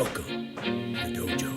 Welcome to Dojo.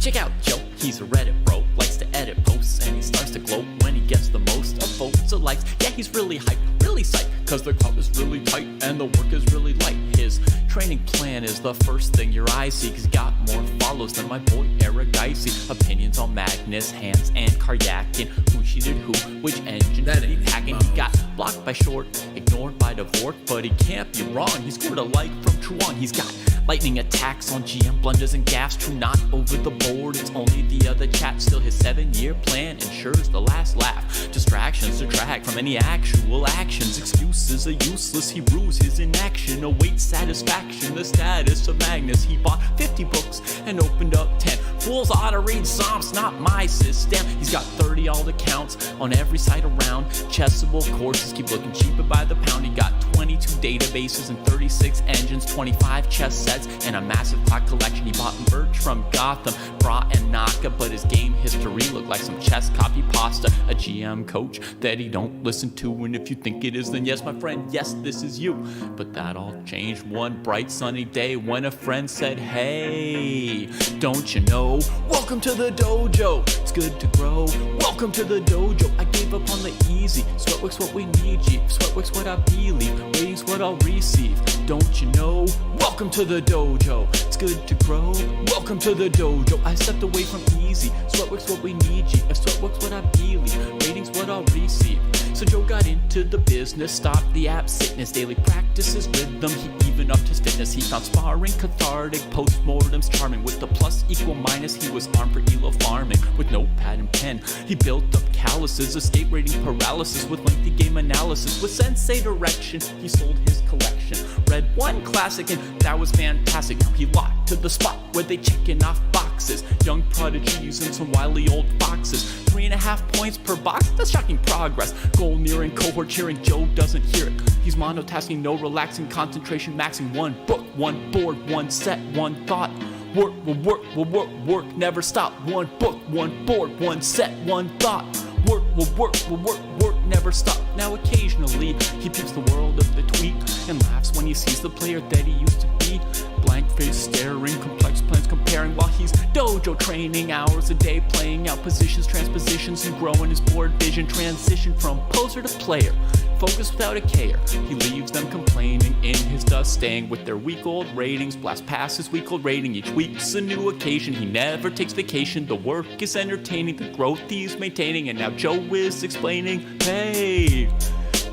Check out Joe, he's a Reddit bro, likes to edit posts, and he starts to gloat when he gets the most of votes or likes. Yeah, he's really hyped, really psyched, cause the crowd is really tight and the work is really light. His training plan is the first thing your eyes see, cause he got more follows than my boy Eric Dicey. Opinions on Magnus, Hans, and Karyakin, who cheated who, which engine That did he ain't hacking. Mouse. He got blocked by Short, ignored by Dvorak, but he can't be wrong. He scored a like from Truong. He's got lightning attacks on GM blunders and gaffes, true not over the board. It's only the other chat. Still his 7-year plan ensures the last laugh. Distractions detract from any actual actions. Excuses are useless. He rues his inaction. Awaits satisfaction. The status of Magnus. He bought 50 books and opened up 10. Fools ought to read Psalms, not my system. He's got 30 alt accounts on every site around. Chessable courses keep looking cheaper by the pound. He got 22 databases and 36 engines, 25 chess sets, and a massive clock collection. He bought merch from Gotham, Bra and Naka, but his game history looked like some chess copy pasta. A GM coach that he don't listen to, and if you think it is, then yes, my friend, yes, this is you. But that all changed one bright sunny day when a friend said, hey, don't you know? Welcome to the dojo, it's good to grow. Welcome to the dojo, I gave up on the easy. Sweatwork's what we need, G. Sweatwork's what I believe. Ratings what I'll receive. Don't you know? Welcome to the dojo, it's good to grow. Welcome to the dojo, I stepped away from easy. Sweatwork's what we need, G. If sweatwork's what I believe. Ratings what I'll receive. So Joe got into the business, stopped the app sickness, daily practices rhythm, he even upped his fitness. He found sparring cathartic, postmortems charming. With the plus equal minus, he was armed for elo farming. With notepad and pen, he built up calluses, escape rating paralysis with lengthy game analysis. With sensei direction, he sold his collection. Read one classic and that was fantastic. Now he locked to the spot where they checking off boxes. Young prodigies and some wily old foxes. 3.5 points per box, that's shocking progress. Goal nearing, cohort cheering, Joe doesn't hear it. He's monotasking, no relaxing, concentration maxing. One book, one board, one set, one thought. Work will work, will work, work, never stop. One book, one board, one set, one thought. Work will work, will work, work, never stop. Now occasionally, he peeps the world of the tweet and laughs when he sees the player that he used to be. Blank face staring, complex plans comparing while he's dojo training. Hours a day playing out positions, transpositions, and growing his board vision. Transition from poser to player, focus without a care. He leaves them complaining in his dust, staying with their week-old ratings. Blast past his week-old rating, each week's a new occasion. He never takes vacation, the work is entertaining, the growth he's maintaining. And now Joe is explaining, hey,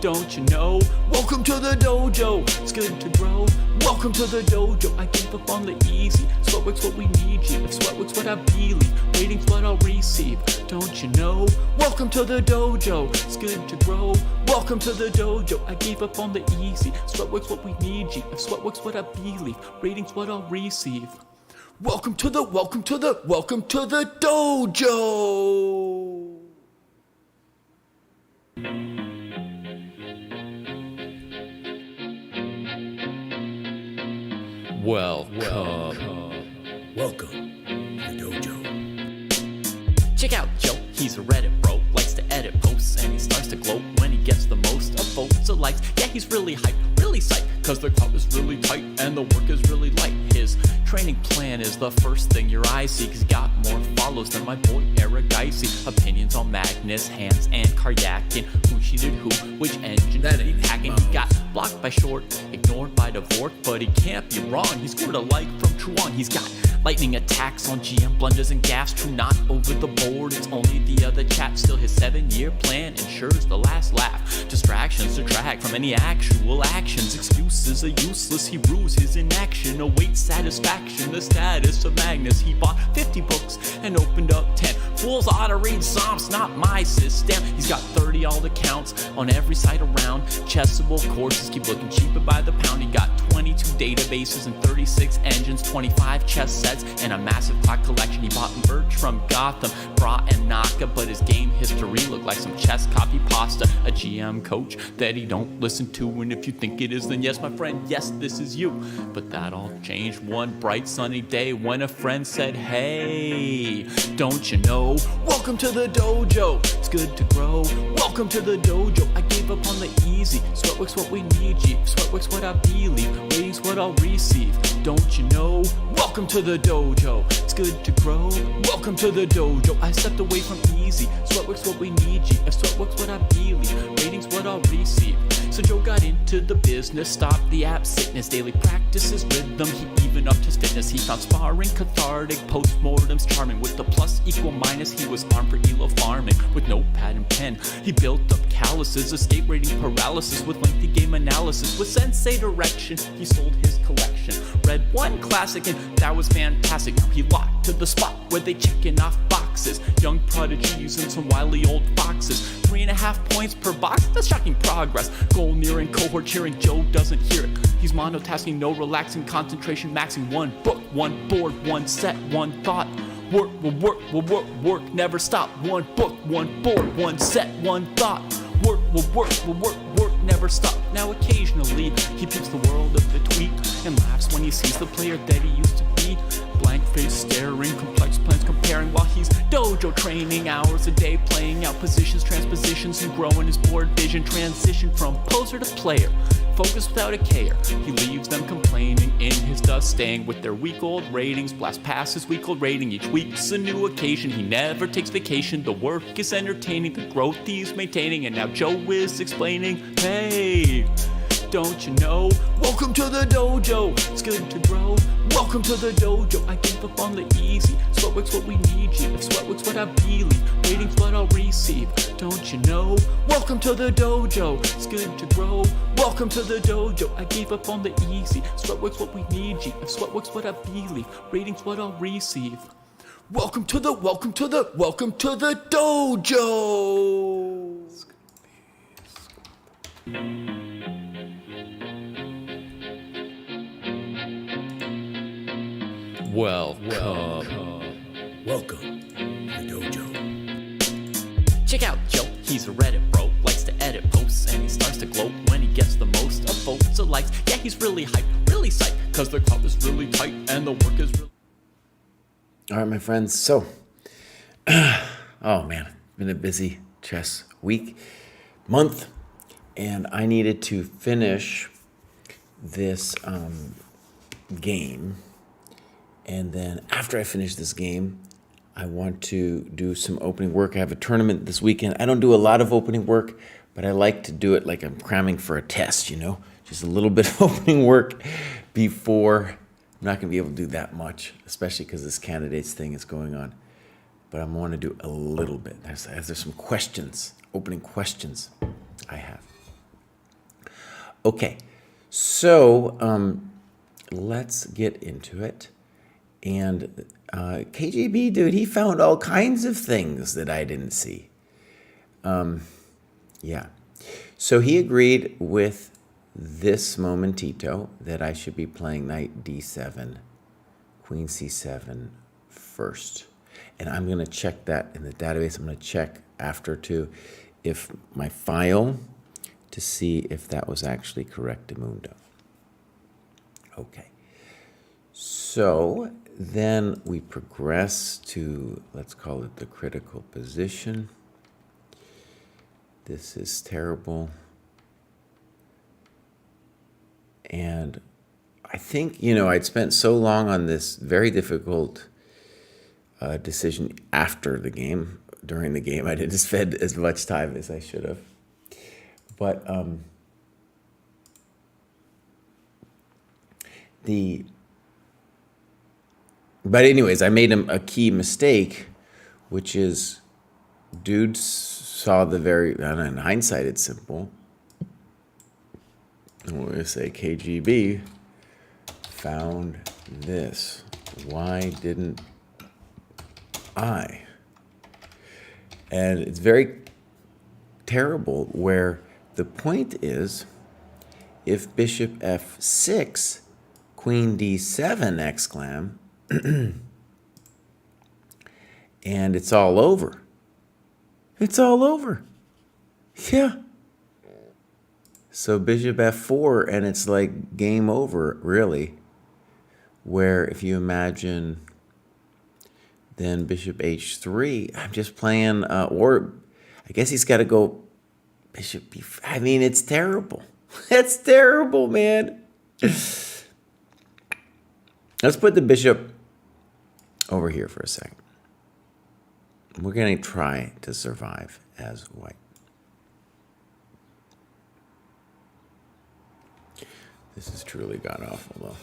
don't you know? Welcome to the dojo, it's good to grow. Welcome to the dojo, I gave up on the easy. Sweatwork's what we need, G. If sweatwork's what I believe, ratings what I'll receive. Don't you know? Welcome to the dojo, it's good to grow. Welcome to the dojo, I gave up on the easy. Sweatwork's what we need, G. If sweatwork's what I believe, ratings what I'll receive. Welcome to the dojo. Welcome to Dojo. Check out Joe, he's a Reddit bro, likes to edit posts, and he starts to gloat when he gets the most of votes or likes. Yeah, he's really hyped, really psyched, cause the crowd is really tight and the work is really light. His training plan is the first thing your eyes see, cause he got more follows than my boy Eric Dicey. Opinions on Magnus, Hans, and Karyakin, who cheated who, which engine That did he ain't hacking. Mouse. He got blocked by Short, ignored by Dvorak, but he can't be wrong. He scored a like from Truong. He's got lightning attacks on GM blunders and gaffes, true not over the board. It's only the other chat. Still his 7-year plan ensures the last laugh. Distractions detract from any actual actions. Excuses are useless. He rues his inaction. Awaits satisfaction. The status of Magnus. He bought 50 books and opened up 10. Fools ought to read Psalms, not my system. He's got 30 alt accounts on every site around. Chessable courses keep looking cheaper by the pound. He got 22 databases and 36 engines, 25 chess sets, and a massive clock collection. He bought merch from Gotham, Bra and Naka, but his game history looked like some chess copy pasta. A GM coach that he don't listen to, and if you think it is, then yes, my friend, yes, this is you. But that all changed one bright sunny day when a friend said, hey, don't you know? Welcome welcome to the dojo. It's good to grow. Welcome to the dojo. I gave up on the easy. Sweatwork's what we need, G. Sweatwork's what I believe. Ratings what I'll receive. Don't you know? Welcome to the dojo. It's good to grow. Welcome to the dojo. I stepped away from easy. Sweatwork's what we need, G. If sweatwork's what I believe. Ratings what I'll receive. So Joe got into the business, stopped the app sickness, daily practices, rhythm, he even upped his fitness. He found sparring cathartic, postmortems charming. With the plus equal minus, he was armed for ELO farming. With notepad and pen, he built up calluses, escape rating paralysis. With lengthy game analysis, with sensei direction, he sold his collection. Read one classic and that was fantastic. Now he locked to the spot where they checking off boxes. Young prodigies and some wily old foxes. 3.5 points per box, that's shocking progress. Goal nearing, cohort cheering, Joe doesn't hear it. He's monotasking, no relaxing, concentration maxing. One book, one board, one set, one thought. Work will work, will work, work, never stop. One book, one board, one set, one thought. Work will work, will work, work, never stop. Now occasionally, he peeps the world of the tweet and laughs when he sees the player that he used to be. Blank face staring, complex plans comparing while he's dojo training. Hours a day playing out positions, transpositions, and growing his board vision. Transition from poser to player, focus without a care. He leaves them complaining in his dust, staying with their week-old ratings. Blast past his week-old rating, each week's a new occasion. He never takes vacation, the work is entertaining, the growth he's maintaining. And now Joe is explaining, hey, don't you know? Welcome to the dojo, it's good to grow. Welcome to the dojo, I gave up on the easy. Sweatwork's what we need, G. If sweatwork's what I believe, ratings what I'll receive. Don't you know? Welcome to the dojo, it's good to grow. Welcome to the dojo, I gave up on the easy. Sweatwork's what we need, G. If sweatwork's what I believe, ratings what I'll receive. Welcome to the dojo. Welcome to the dojo. Check out Joe, he's a Reddit bro, likes to edit posts, and he starts to gloat when he gets the most of votes or likes. Yeah, he's really hyped, really psyched, cause the crowd is really tight and the work is really... All right, my friends. So, oh man, been a busy chess month, and I needed to finish this game. And then after I finish this game, I want to do some opening work. I have a tournament this weekend. I don't do a lot of opening work, but I like to do it like I'm cramming for a test, just a little bit of opening work before. I'm not going to be able to do that much, especially because this candidates thing is going on. But I want to do a little bit. There's some questions, opening questions I have. Okay, so let's get into it. And KGB, dude, he found all kinds of things that I didn't see. Yeah. So he agreed with this momentito that I should be playing knight d7, queen c7 first. And I'm going to check that in the database. I'm going to check after too if my file to see if that was actually correctamundo. Okay. So then we progress to, let's call it the critical position. This is terrible. And I think, I'd spent so long on this very difficult decision after the game. During the game, I didn't spend as much time as I should have. But anyways, I made him a key mistake, which is dude saw in hindsight, it's simple. I'm going to say KGB found this. Why didn't I? And it's very terrible where the point is if bishop f6, queen d7 exclam, and it's all over. It's all over. Yeah. So bishop f4, and it's like game over, really. Where if you imagine Then bishop h3. I'm just playing, or I guess he's got to go bishop b5. I mean, it's terrible. It's terrible, man. Let's put the bishop over here for a second. We're going to try to survive as white. This has truly gone awful, though.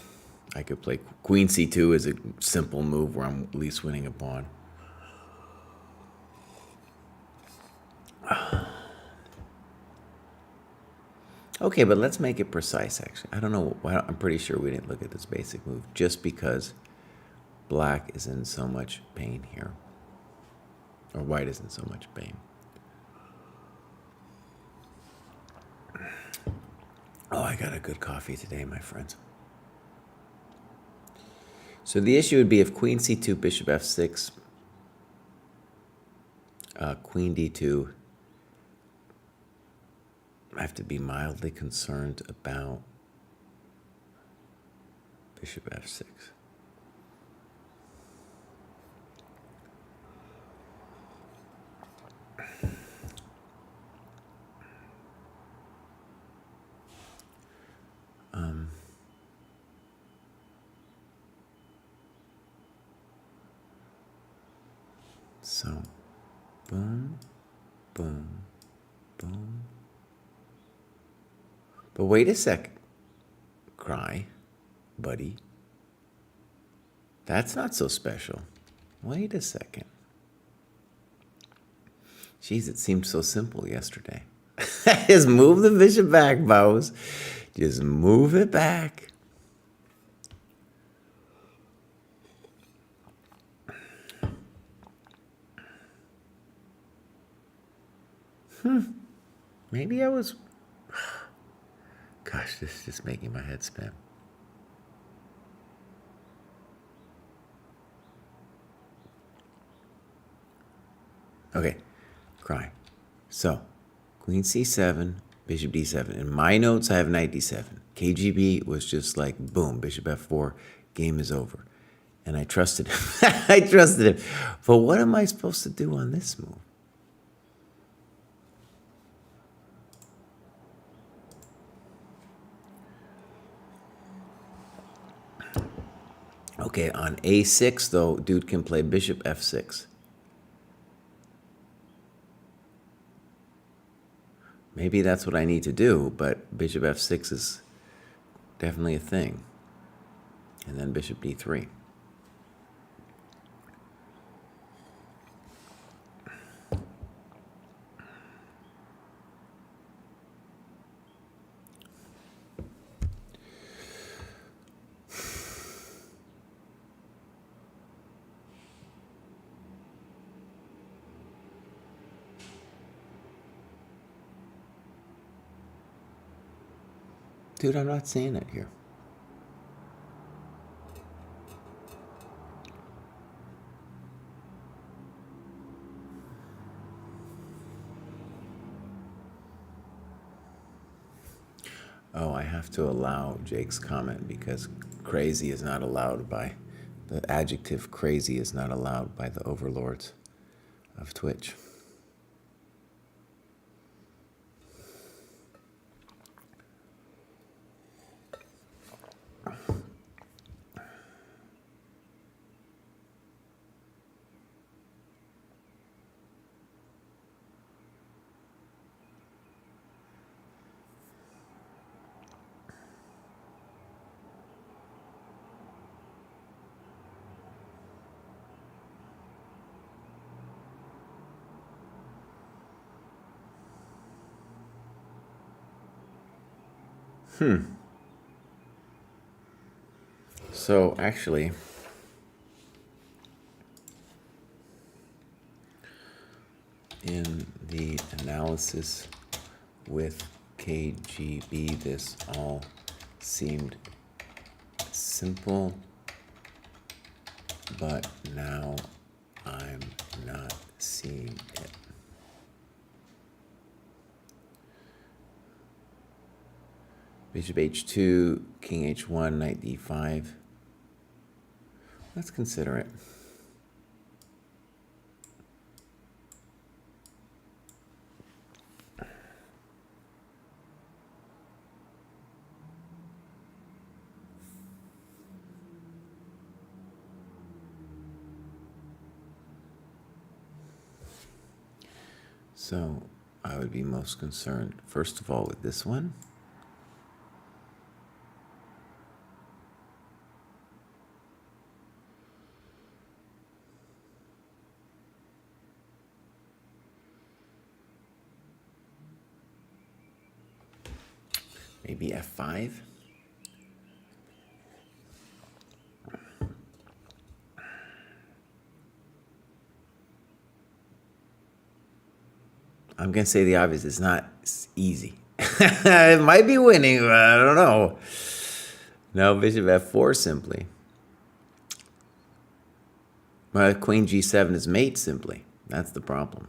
I could play queen c2 as a simple move where I'm at least winning a pawn. Okay, but let's make it precise, actually. I don't know. I'm pretty sure we didn't look at this basic move just because black is in so much pain here. Or white is in so much pain. Oh, I got a good coffee today, my friends. So the issue would be if queen c2, bishop f6, queen d2. I have to be mildly concerned about bishop f6. So, boom, boom, boom. But wait a second. Cry, buddy. That's not so special. Wait a second. Jeez, it seemed so simple yesterday. Just move the bishop back, Bows. Just move it back. Maybe I was... Gosh, this is just making my head spin. Okay, cry. So, queen c7, bishop d7. In my notes, I have knight d7. KGB was just like, boom, bishop f4, game is over. And I trusted him. I trusted him. But what am I supposed to do on this move? Okay, on a6, though, dude can play bishop f6. Maybe that's what I need to do, but bishop f6 is definitely a thing. And then bishop d3. Dude, I'm not seeing it here. Oh, I have to allow Jake's comment because crazy is not allowed by, the adjective crazy is not allowed by the overlords of Twitch. So actually, in the analysis with KGB, this all seemed simple, but now I'm not seeing it. Bishop h2, king h1, knight d5. Let's consider it. So I would be most concerned, first of all, with this one. Maybe F5. I'm going to say the obvious. It's not easy. It might be winning, but I don't know. No, bishop F4 simply. Well, queen G7 is mate simply. That's the problem.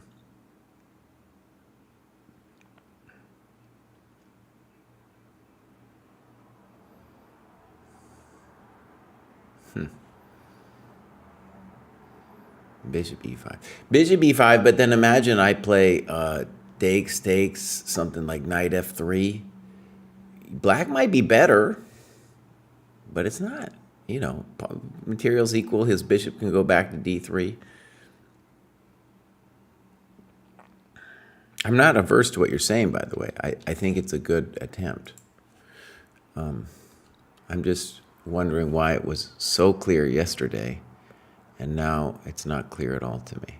Bishop E5. Bishop E5, but then imagine I play takes, something like knight F3. Black might be better, but it's not. You know, material's equal. His bishop can go back to D3. I'm not averse to what you're saying, by the way. I think it's a good attempt. I'm just wondering why it was so clear yesterday, and now it's not clear at all to me.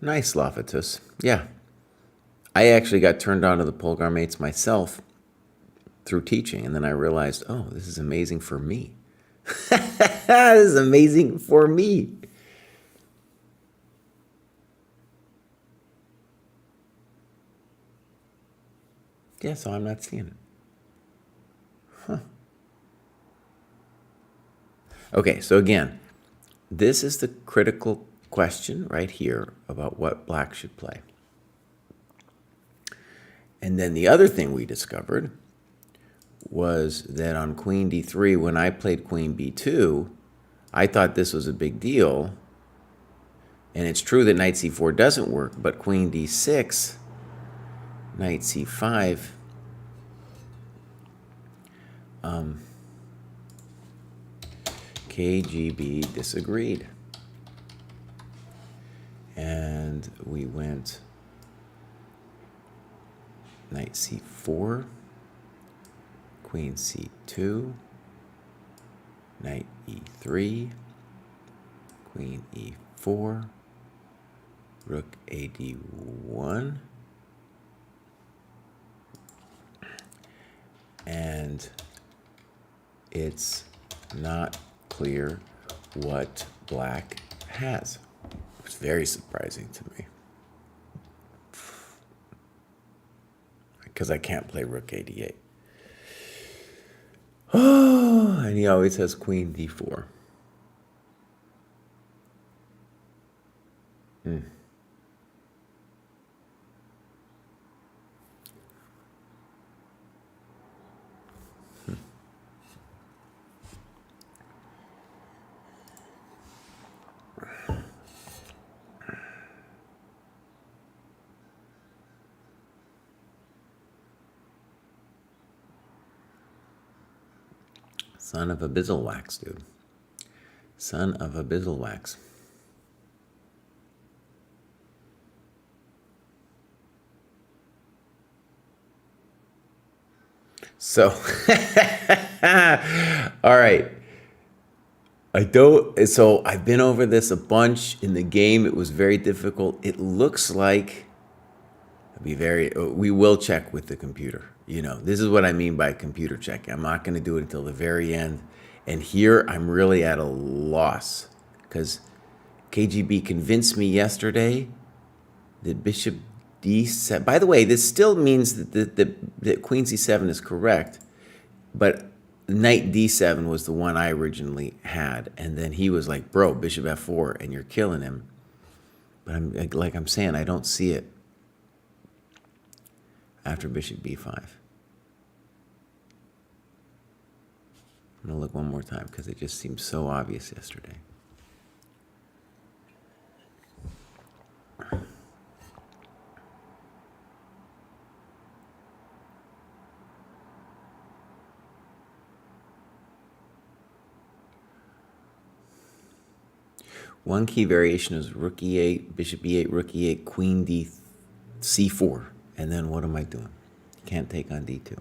Nice, Lophatus. Yeah. I actually got turned on to the Polgar mates myself through teaching, and then I realized, oh, this is amazing for me. This is amazing for me. Yeah, so I'm not seeing it. Huh. Okay, so again, this is the critical question right here about what black should play. And then the other thing we discovered was that on queen d3, when I played queen b2, I thought this was a big deal. And it's true that knight c4 doesn't work, but queen d6, knight c5, KGB disagreed. And we went knight c4, queen c2, knight e3, queen e4, rook ad1, and it's not clear what black has. It's very surprising to me, because I can't play rook ad8. Oh, and he always has queen d4. Son of a bizzlewax, dude. Son of a bizzlewax. So, all right. So I've been over this a bunch in the game. It was very difficult. It looks like we will check with the computer. You know, this is what I mean by computer check. I'm not going to do it until the very end. And here I'm really at a loss, because KGB convinced me yesterday that bishop d7. By the way, this still means that queen c7 is correct, but knight d7 was the one I originally had. And then he was like, bro, bishop f4, and you're killing him. But I'm saying, I don't see it. after bishop b5. I'm going to look one more time because it just seemed so obvious yesterday. One key variation is rook e8, bishop e8, rook e8, queen d c4. And then what am I doing? Can't take on d2.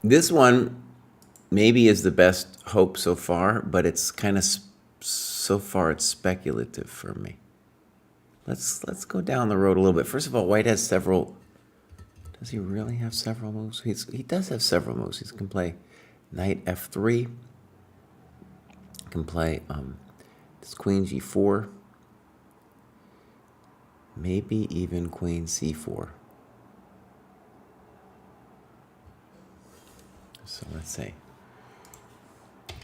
This one maybe is the best hope so far, but it's kind of so far it's speculative for me. Let's go down the road a little bit. First of all, white has several. Does he really have several moves? He does have several moves. He can play knight f3. Can play this queen g4. Maybe even queen c4. So let's say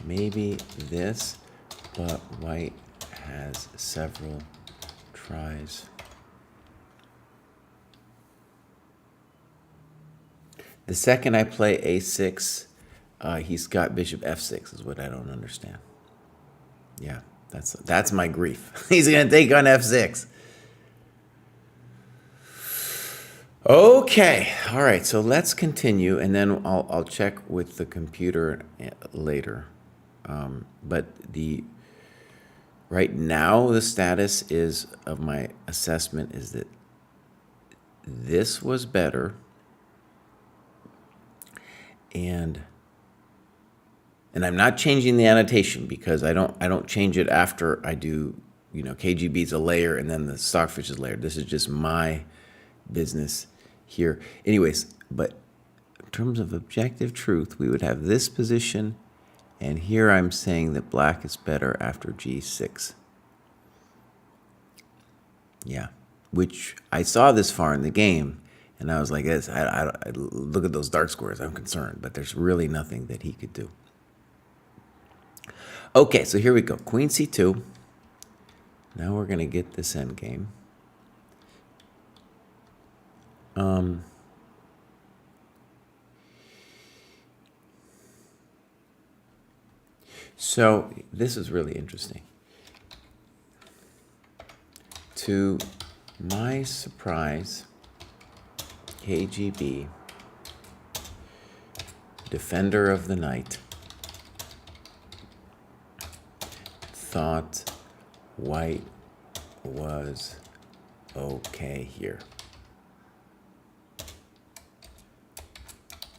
maybe this, but white has several tries. The second I play a6, he's got bishop f6 is what I don't understand. Yeah, that's my grief. He's gonna take on f6. Okay, all right, so let's continue, and then I'll check with the computer later. But right now, the status is of my assessment is that this was better, and I'm not changing the annotation because I don't change it after I do, KGB is a layer and then the stockfish is layered. This is just my business here. Anyways, but in terms of objective truth, we would have this position, and here I'm saying that black is better after g6. Yeah, which I saw this far in the game, and I was like, I look at those dark squares, I'm concerned, but there's really nothing that he could do. Okay, so here we go. Queen c2. Now we're going to get this endgame. So this is really interesting. To my surprise, KGB, defender of the night, thought white was okay here.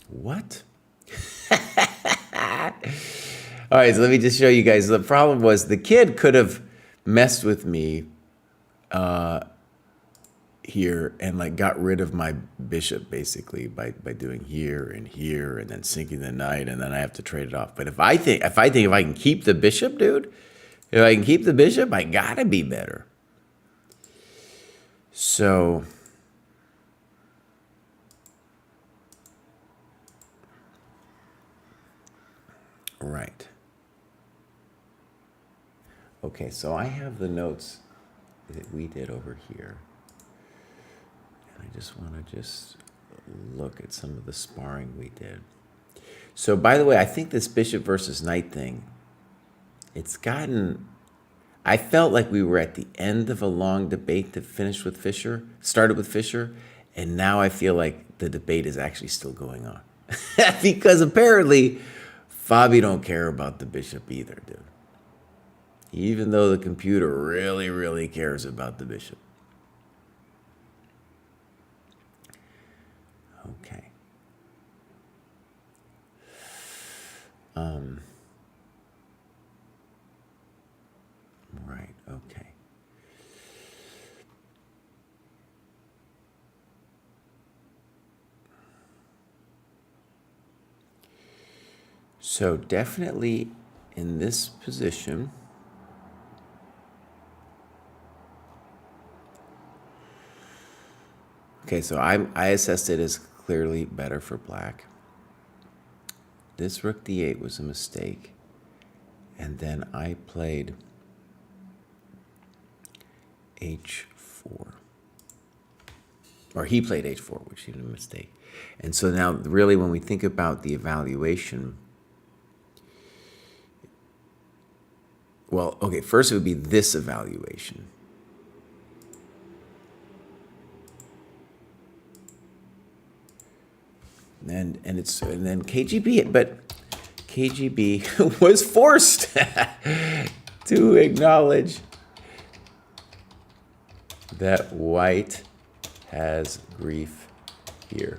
What? All right, so let me just show you guys. The problem was the kid could have messed with me here and like got rid of my bishop basically by doing here and then sinking the knight, and then I have to trade it off. But if I think if I can keep the bishop, dude, if I can keep the bishop, I gotta be better. So right. Okay, so I have the notes that we did over here. And I just want to look at some of the sparring we did. So by the way, I think this bishop versus knight thing, I felt like we were at the end of a long debate that started with Fisher, and now I feel like the debate is actually still going on. Because apparently, Fabi don't care about the bishop either, dude. Even though the computer really, really cares about the bishop. Okay. Right, okay. So definitely in this position, Okay, so I assessed it as clearly better for black. This rook d8 was a mistake. And then I played h4. Or he played h4, which is a mistake. And so now, really, when we think about the evaluation, well, okay, first it would be this evaluation. And then KGB, but KGB was forced to acknowledge that white has grief here.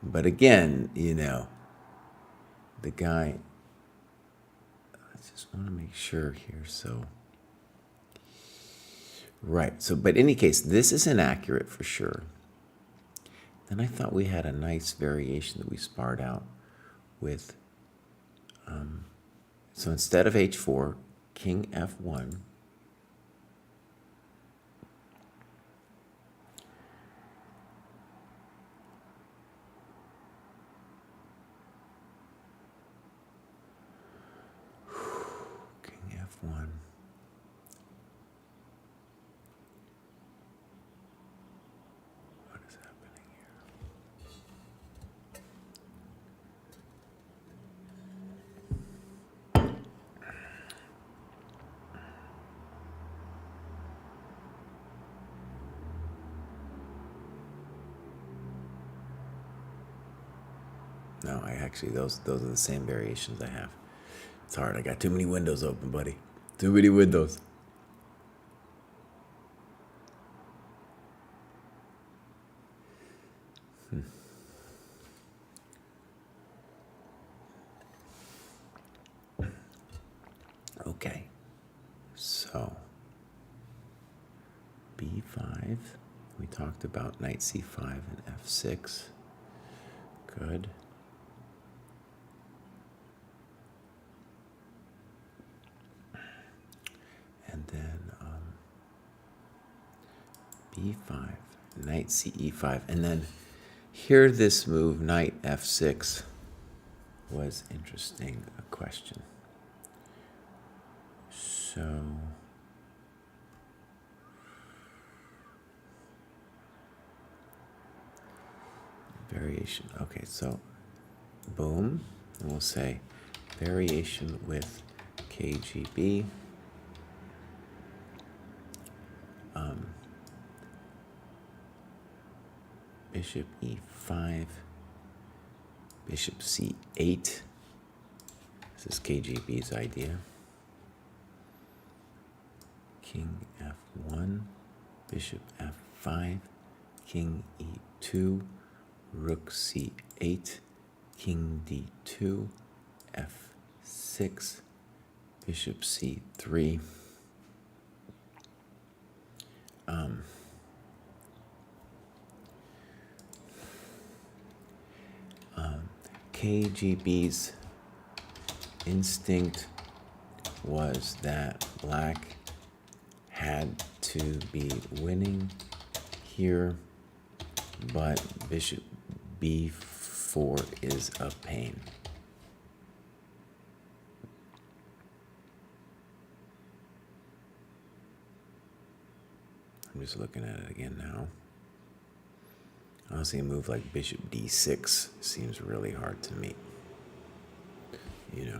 But again, you know, the guy, I just want to make sure here, so. Right, so, but in any case, this is inaccurate for sure. Then I thought we had a nice variation that we sparred out with, so instead of h4, king f1, king f1, what is happening here? No, I actually, those are the same variations I have. It's hard. I got too many windows open, buddy. Too many windows. Okay. So, b5. We talked about knight c5 and f6. Good. And then b5, knight ce5. And then here this move, knight f6, was interesting, a question. So, variation. Okay, so boom, and we'll say variation with KGB. Bishop e5, bishop c8. This is KGB's idea. King f1, bishop f5, king e2, rook c8, king d2, f6, bishop c3. KGB's instinct was that black had to be winning here, but bishop b4 is a pain. I'm just looking at it again now. Honestly, a move like bishop d6 seems really hard to me. You know.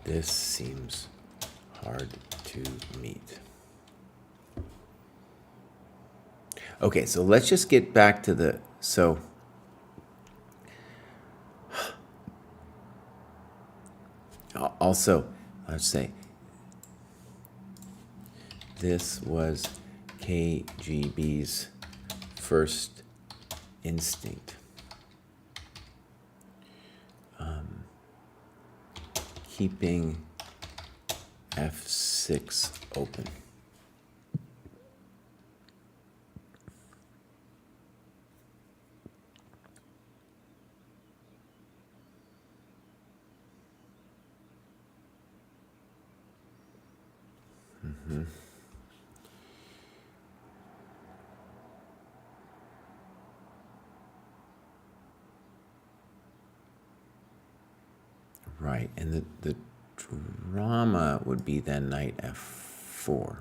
This seems hard to meet. Okay, so let's just get back to the, so also, let's say, this was KGB's first instinct. Keeping f6 open. Right, and the drama would be then knight f4.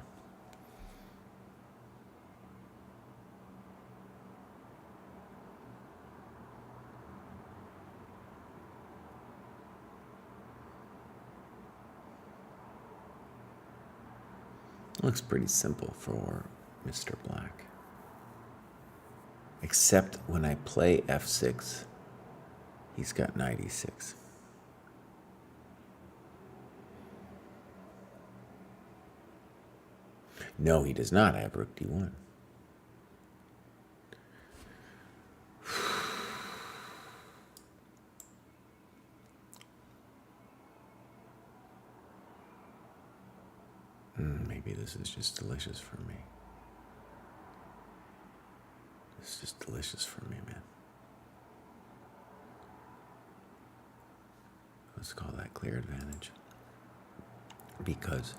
Looks pretty simple for Mr. Black. Except when I play f6, he's got knight e6. No, he does not. I have rook d1. Maybe this is just delicious for me. It's just delicious for me, man. Let's call that clear advantage. Because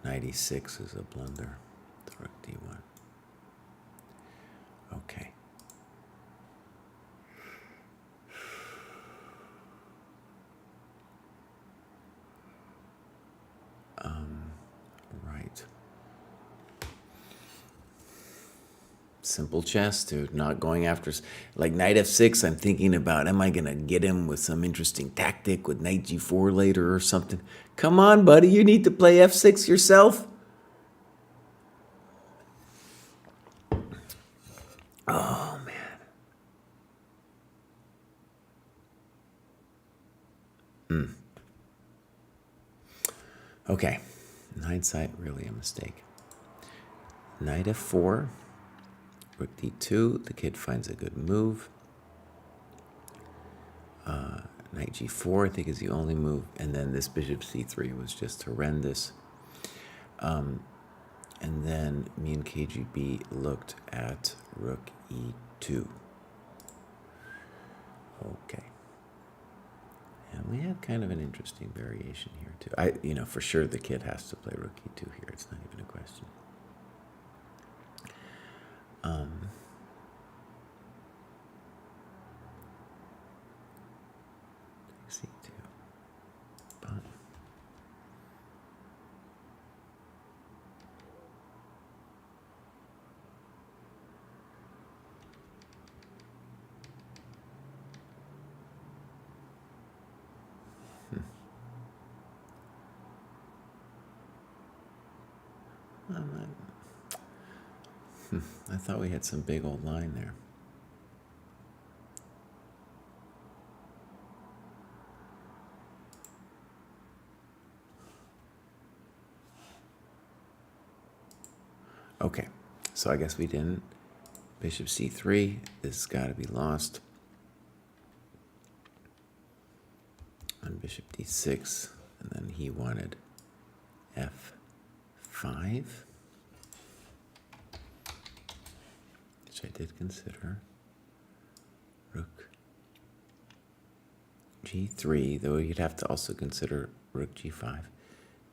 knight e6 is a blunder. The rook d1. Okay. Right. Simple chess, dude. Not going after, like knight f6. I'm thinking about, am I gonna get him with some interesting tactic with knight g4 later or something? Come on, buddy. You need to play f6 yourself. Oh man. Okay. In hindsight, really a mistake. Knight f4. Rook d2, the kid finds a good move. Knight g4, I think, is the only move. And then this bishop c3 was just horrendous. And then me and KGB looked at rook e2. Okay. And we had kind of an interesting variation here, too. For sure the kid has to play rook e2 here. It's not even a question. C2. Boom. I thought we had some big old line there. Okay, so I guess we didn't. Bishop c3, this has got to be lost. On bishop d6, and then he wanted f5. I did consider. Rook g3, though you'd have to also consider rook g5.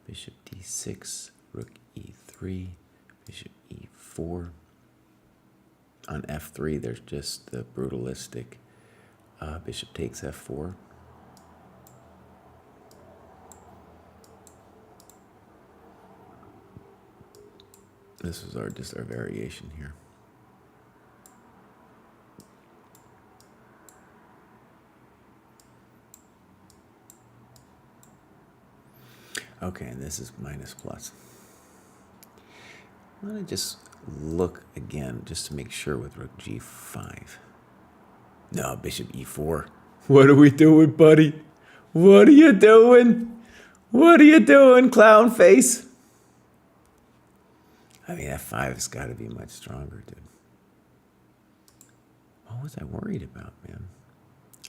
Bishop d6, rook e3, bishop e4. On f3, there's just the brutalistic bishop takes f4. This is just our variation here. Okay, and this is minus plus. Let me just look again, just to make sure with rook g5. No, bishop e4. What are we doing, buddy? What are you doing? What are you doing, clown face? I mean, f5 has got to be much stronger, dude. What was I worried about, man?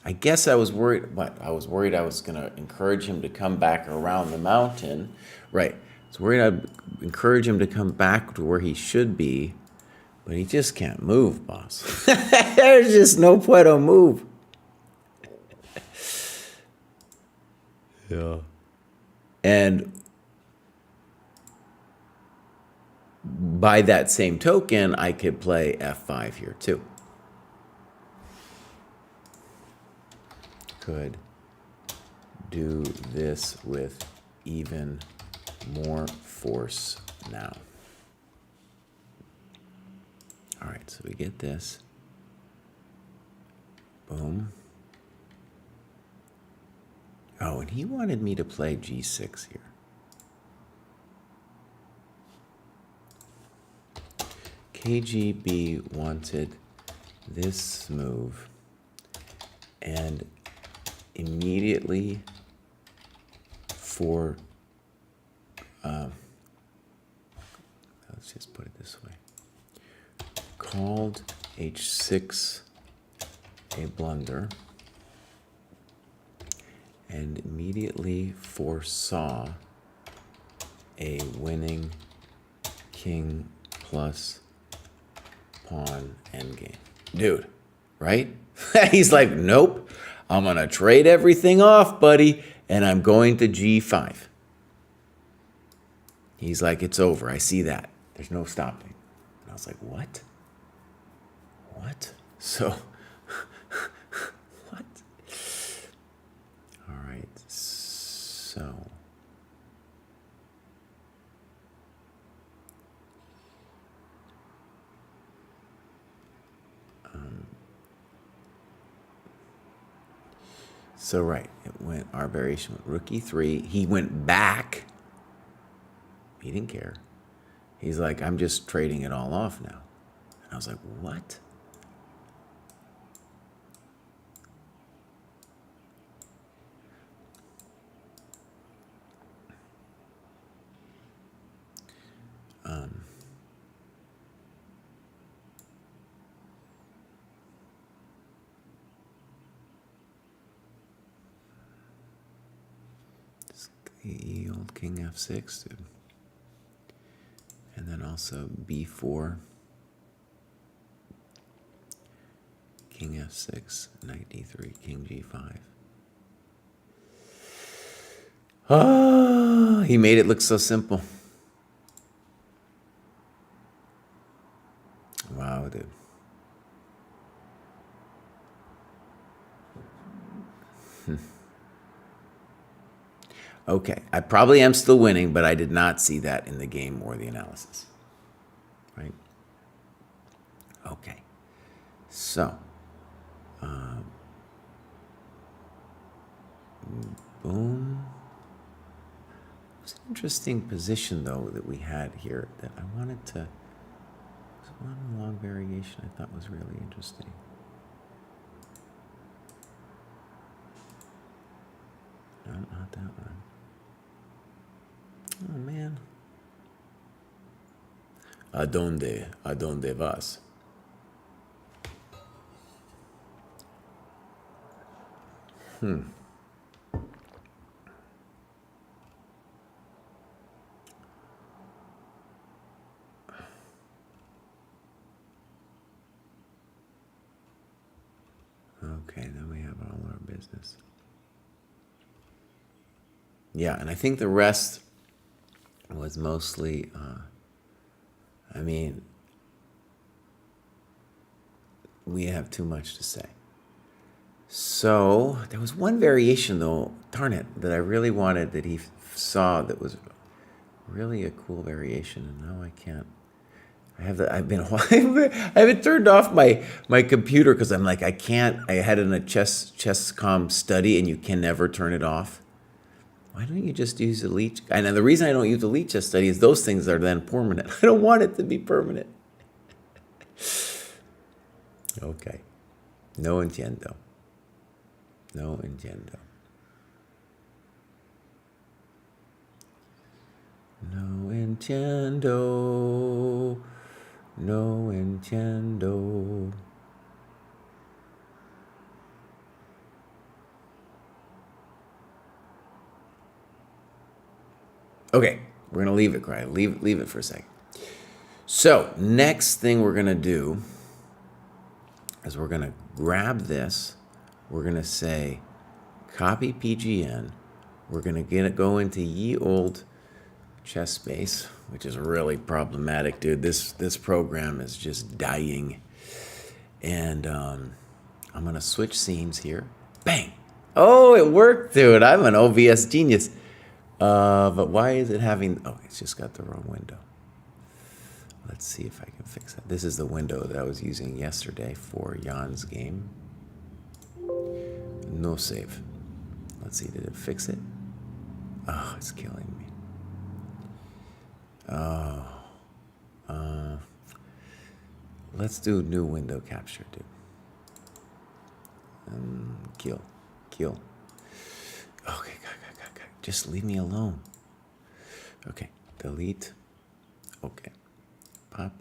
I guess I was worried, I was worried I was going to encourage him to come back around the mountain. Right. I was worried I'd encourage him to come back to where he should be, but he just can't move, boss. There's just no puedo move. Yeah. And by that same token, I could play F5 here too. Could do this with even more force now. All right, so we get this. Boom. Oh, and he wanted me to play G6 here. KGB wanted this move and immediately for, let's just put it this way, called H6 a blunder and immediately foresaw a winning king plus pawn endgame. Dude, right? He's like, nope, I'm gonna trade everything off, buddy, and I'm going to G5. He's like, it's over, I see that. There's no stopping. And I was like, what? What? So, what? All right, so. So right, it went, our variation went rook e3. He went back. He didn't care. He's like, I'm just trading it all off now. And I was like, what? The old king f6, dude. And then also b4, king f6, knight d3, king g5. Ah, he made it look so simple. Wow, dude. Okay, I probably am still winning, but I did not see that in the game or the analysis. Right? Okay. So, boom. It's an interesting position, though, that we had here that I wanted to. There's one long variation I thought was really interesting. No, not that one. Oh, man. ¿A dónde vas? Okay, then we have all our business. Yeah, and I think the rest was mostly, I mean, we have too much to say. So there was one variation, though, darn it, that I really wanted that he saw that was really a cool variation, and now I can't. I haven't turned off my computer because I'm like, I can't. I had it in a chess.com study, and you can never turn it off. Why don't you just use Elite? And the reason I don't use Elite Chess Study is those things are then permanent. I don't want it to be permanent. Okay. No entiendo. No entiendo. No entiendo. No entiendo. Okay, we're gonna leave it, Cry. Leave it for a second. So next thing we're gonna do is we're gonna grab this. We're gonna say copy PGN. We're gonna go into ye old chess space, which is really problematic, dude. This program is just dying. And I'm gonna switch scenes here. Bang! Oh, it worked, dude. I'm an OBS genius. But why is it having? Oh, it's just got the wrong window. Let's see if I can fix that. This is the window that I was using yesterday for Jan's game. No save. Let's see, did it fix it? Oh, it's killing me. Oh. Let's do new window capture, dude. Kill. Okay, God. Just leave me alone. Okay, delete. Okay. Pop.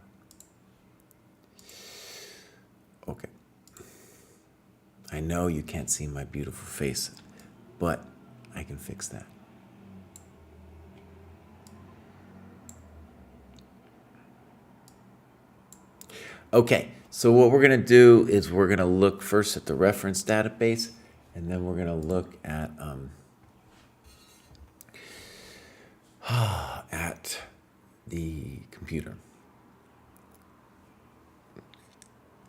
Okay. I know you can't see my beautiful face, but I can fix that. Okay, so what we're gonna do is we're gonna look first at the reference database, and then we're gonna look at the computer.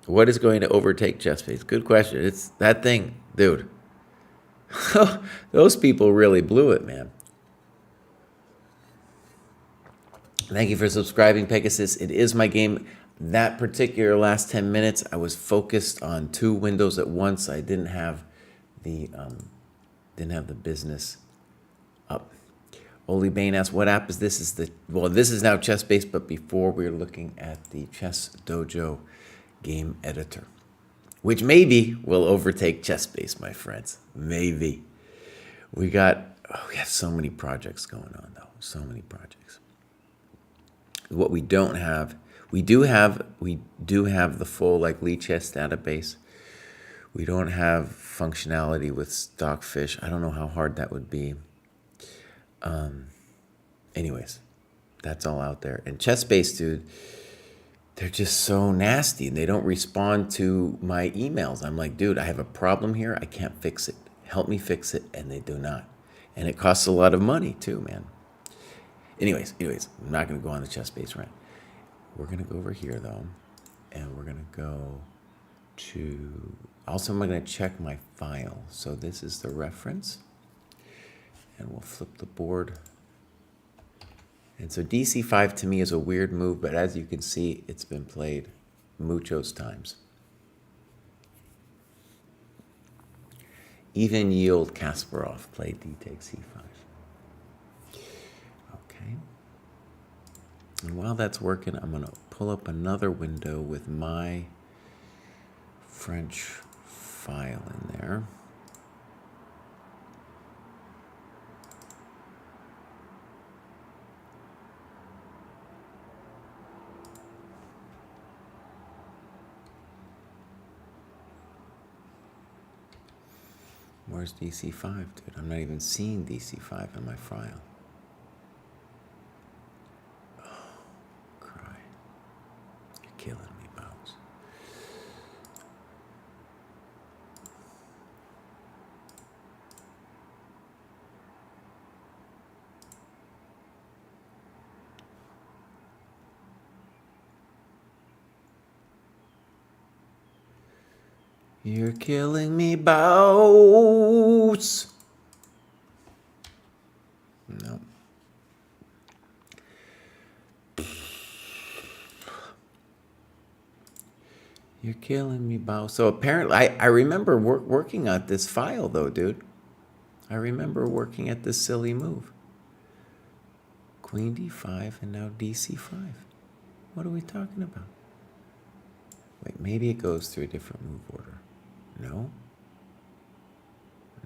What is going to overtake chess-based? Good question. It's that thing, dude. Those people really blew it, man. Thank you for subscribing, Pegasus. It is my game. That particular last 10 minutes, I was focused on 2 windows at once. I didn't have the business up. Oli Bain asks, what app is this? This is now chess-based, but before we were looking at the Chess Dojo game editor, which maybe will overtake chess-based, my friends. Maybe. We have so many projects going on, though. So many projects. What we don't have, we do have the full Lee Chess database. We don't have functionality with Stockfish. I don't know how hard that would be. Anyways, that's all out there. And chess-based, dude, they're just so nasty, and they don't respond to my emails. I'm like, dude, I have a problem here. I can't fix it. Help me fix it, and they do not. And it costs a lot of money too, man. Anyways, I'm not going to go on the chess-based rant. We're going to go over here, though, and we're going to go to... Also, I'm going to check my file. So this is the reference, and we'll flip the board. And so DC5 to me is a weird move, but as you can see, it's been played muchos times. Even Yield Kasparov played D takes C5. Okay. And while that's working, I'm going to pull up another window with my French file in there. Where's DC5, dude? I'm not even seeing DC5 in my file. Oh, cry. You're killing me, Bows. You're killing me, Bows. No. You're killing me, Bows. So apparently, I remember working on this file, though, dude. I remember working at this silly move. Queen D5 and now DC5. What are we talking about? Wait, maybe it goes through a different move order. No?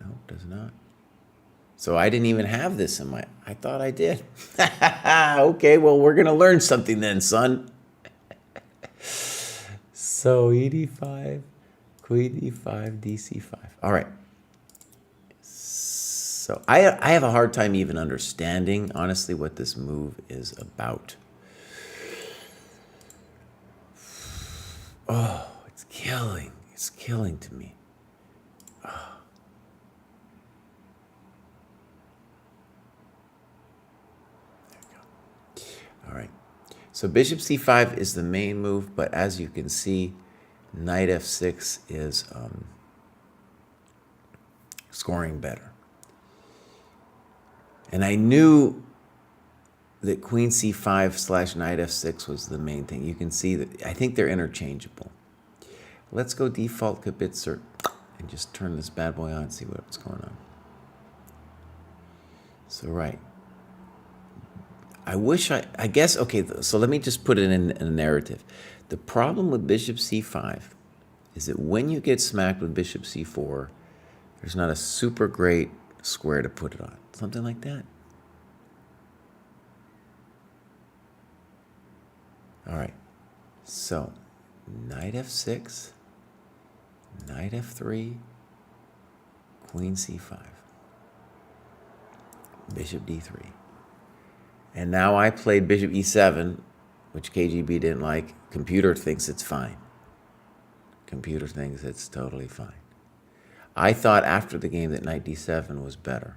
No, it does not. So I didn't even have this in my... I thought I did. Okay, well, we're going to learn something then, son. So ED5, Queen E5, DC5. All right. So I have a hard time even understanding, honestly, what this move is about. Oh, it's killing. It's killing to me. Oh. There we go. All right. So bishop c5 is the main move, but as you can see, knight f6 is scoring better. And I knew that queen c5 / knight f6 was the main thing. You can see that I think they're interchangeable. Let's go default Kibitzer and just turn this bad boy on and see what's going on. So right. I guess, okay, so let me just put it in a narrative. The problem with bishop c5 is that when you get smacked with bishop c4, there's not a super great square to put it on. Something like that. All right, so knight f6, knight f3, queen c5, bishop d3. And now I played bishop e7, which KGB didn't like. Computer thinks it's fine. Computer thinks it's totally fine. I thought after the game that knight d7 was better.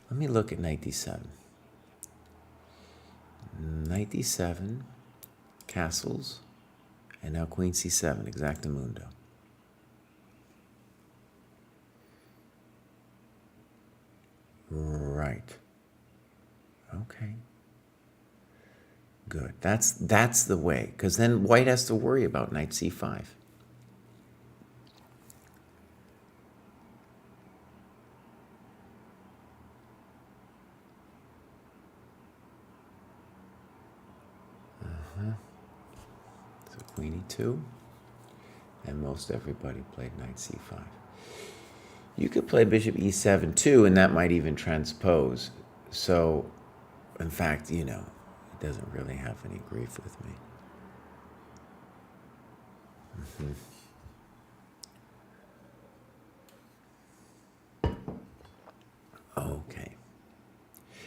Let me look at knight d7. Knight d7, castles, and now queen c7, exactamundo. Right. Okay. Good. That's the way, because then white has to worry about knight c5. So queen e2, and most everybody played knight c5. You could play bishop e7 too, and that might even transpose. So, in fact, you know, it doesn't really have any grief with me. Okay.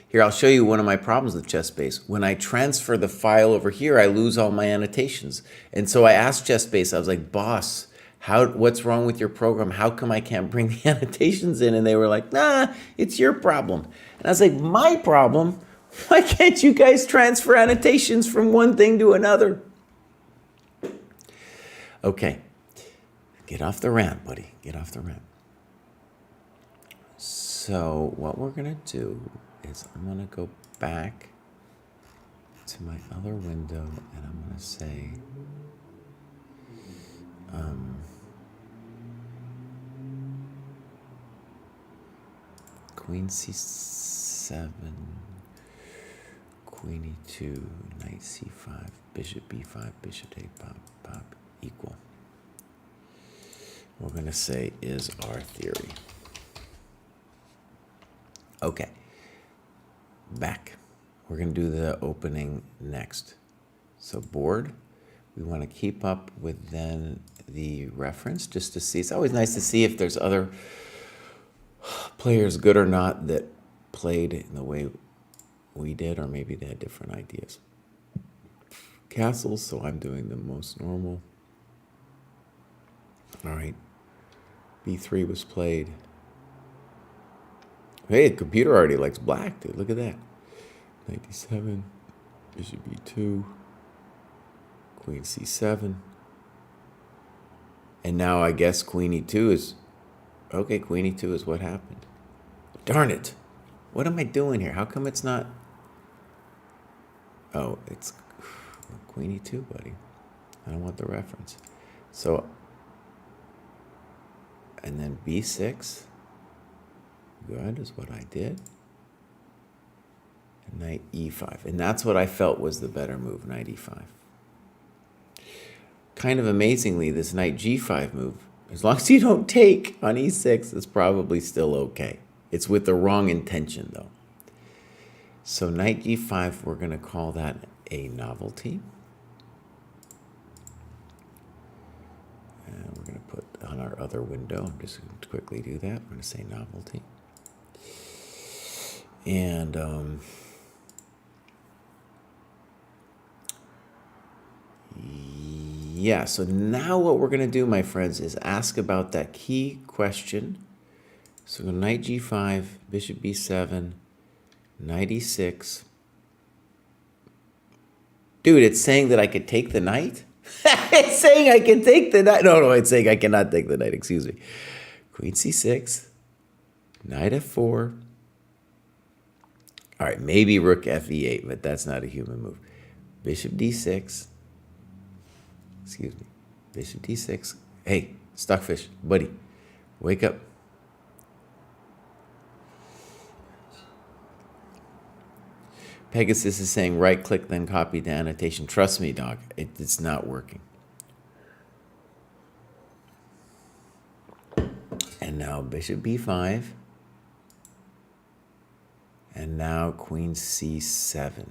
Here, I'll show you one of my problems with ChessBase. When I transfer the file over here, I lose all my annotations. And so I asked ChessBase, I was like, boss, what's wrong with your program? How come I can't bring the annotations in? And they were like, nah, it's your problem. And I was like, my problem? Why can't you guys transfer annotations from one thing to another? Okay, get off the rant, buddy. Get off the rant. So what we're gonna do is I'm gonna go back to my other window and I'm gonna say, queen c7, queen e2, knight c5, bishop b5, bishop take pop, equal. We're going to say is our theory. Okay, back. We're going to do the opening next. So board, we want to keep up with then the reference just to see. It's always nice to see if there's other players, good or not, that played in the way we did, or maybe they had different ideas. Castles, so I'm doing the most normal. All right, b3 was played. Hey, the computer already likes black, dude. Look at that. Knight d7, bishop b2, queen c7. And now I guess queen e2 is, okay, queen e2 is what happened. Darn it. What am I doing here? How come it's not? Oh, it's queen e2, buddy. I don't want the reference. So, and then b6. Good is what I did. And knight e5. And that's what I felt was the better move, knight e5. Kind of amazingly, this knight g5 move, as long as you don't take on e6, it's probably still okay. It's with the wrong intention, though. So knight g5, we're going to call that a novelty. And we're going to put on our other window, I'm just going to quickly do that. We're going to say novelty. And yeah, so now what we're going to do, my friends, is ask about that key question. So knight g5, bishop b7, knight e6. Dude, it's saying that I could take the knight? It's saying I can take the knight. No, it's saying I cannot take the knight. Excuse me. Queen c6. Knight f4. All right, maybe rook fe8, but that's not a human move. Bishop d6. Excuse me. Bishop d6. Hey, Stockfish, buddy, wake up. Pegasus is saying right click, then copy the annotation. Trust me, dog, it's not working. And now bishop b5. And now queen c7.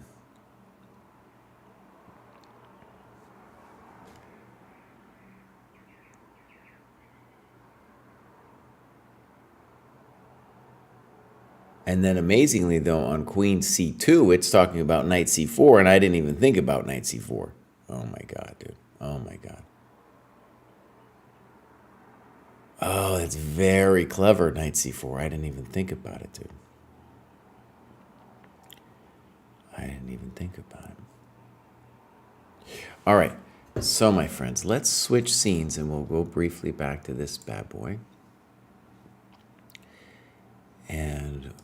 And then amazingly, though, on queen c2, it's talking about knight c4, and I didn't even think about knight c4. Oh, my God, dude. Oh, my God. Oh, that's very clever, knight c4. I didn't even think about it, dude. I didn't even think about it. All right. So, my friends, let's switch scenes, and we'll go briefly back to this bad boy. And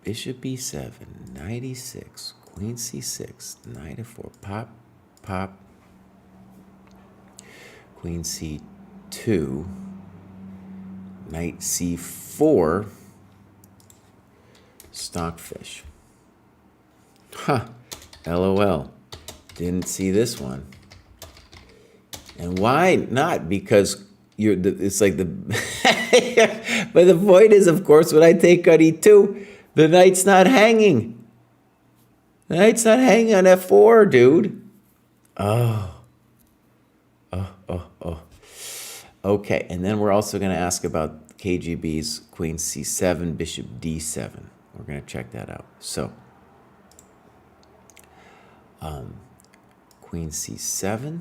bishop b7, knight e6, queen c6, knight f4, pop, pop, queen c2, knight c4, Stockfish. Huh, LOL. Didn't see this one. And why not? Because it's like the... But the point is, of course, when I take on e2, the knight's not hanging. The knight's not hanging on f4, dude. Oh. Okay, and then we're also going to ask about KGB's queen c7, bishop d7. We're going to check that out. So, queen c7,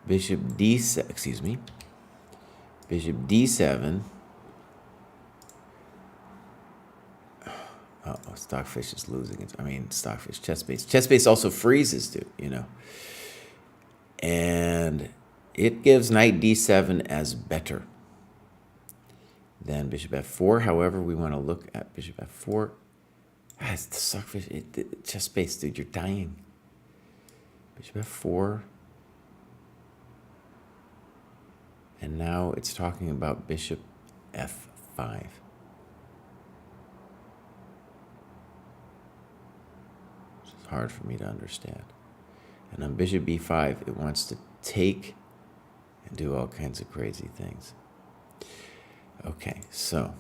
bishop d7, excuse me, bishop d7. Uh-oh, Stockfish is losing it. I mean, Stockfish, chess base. Chess base also freezes, dude, you know. And it gives knight d7 as better than bishop f4. However, we want to look at bishop f4. It's the Stockfish, chess base, dude, you're dying. Bishop f4. And now it's talking about bishop f5. It's hard for me to understand. And on bishop b5, it wants to take and do all kinds of crazy things. Okay, so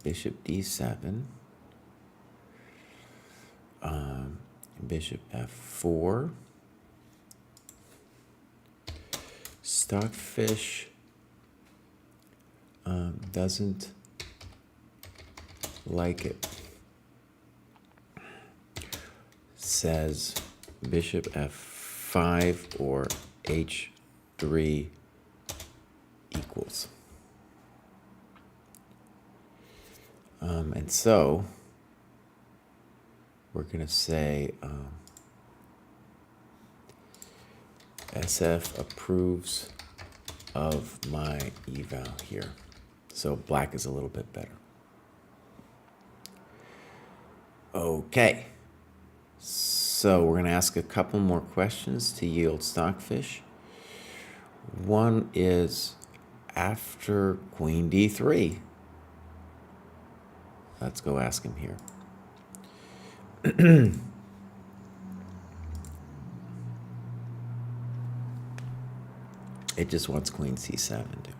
bishop d7, bishop f4, Stockfish doesn't like it. Says bishop f5 or h3 equals. And so we're going to say SF approves of my eval here. So black is a little bit better. Okay. So we're going to ask a couple more questions to yield Stockfish. One is after queen d3. Let's go ask him here. It just wants queen c7, dude.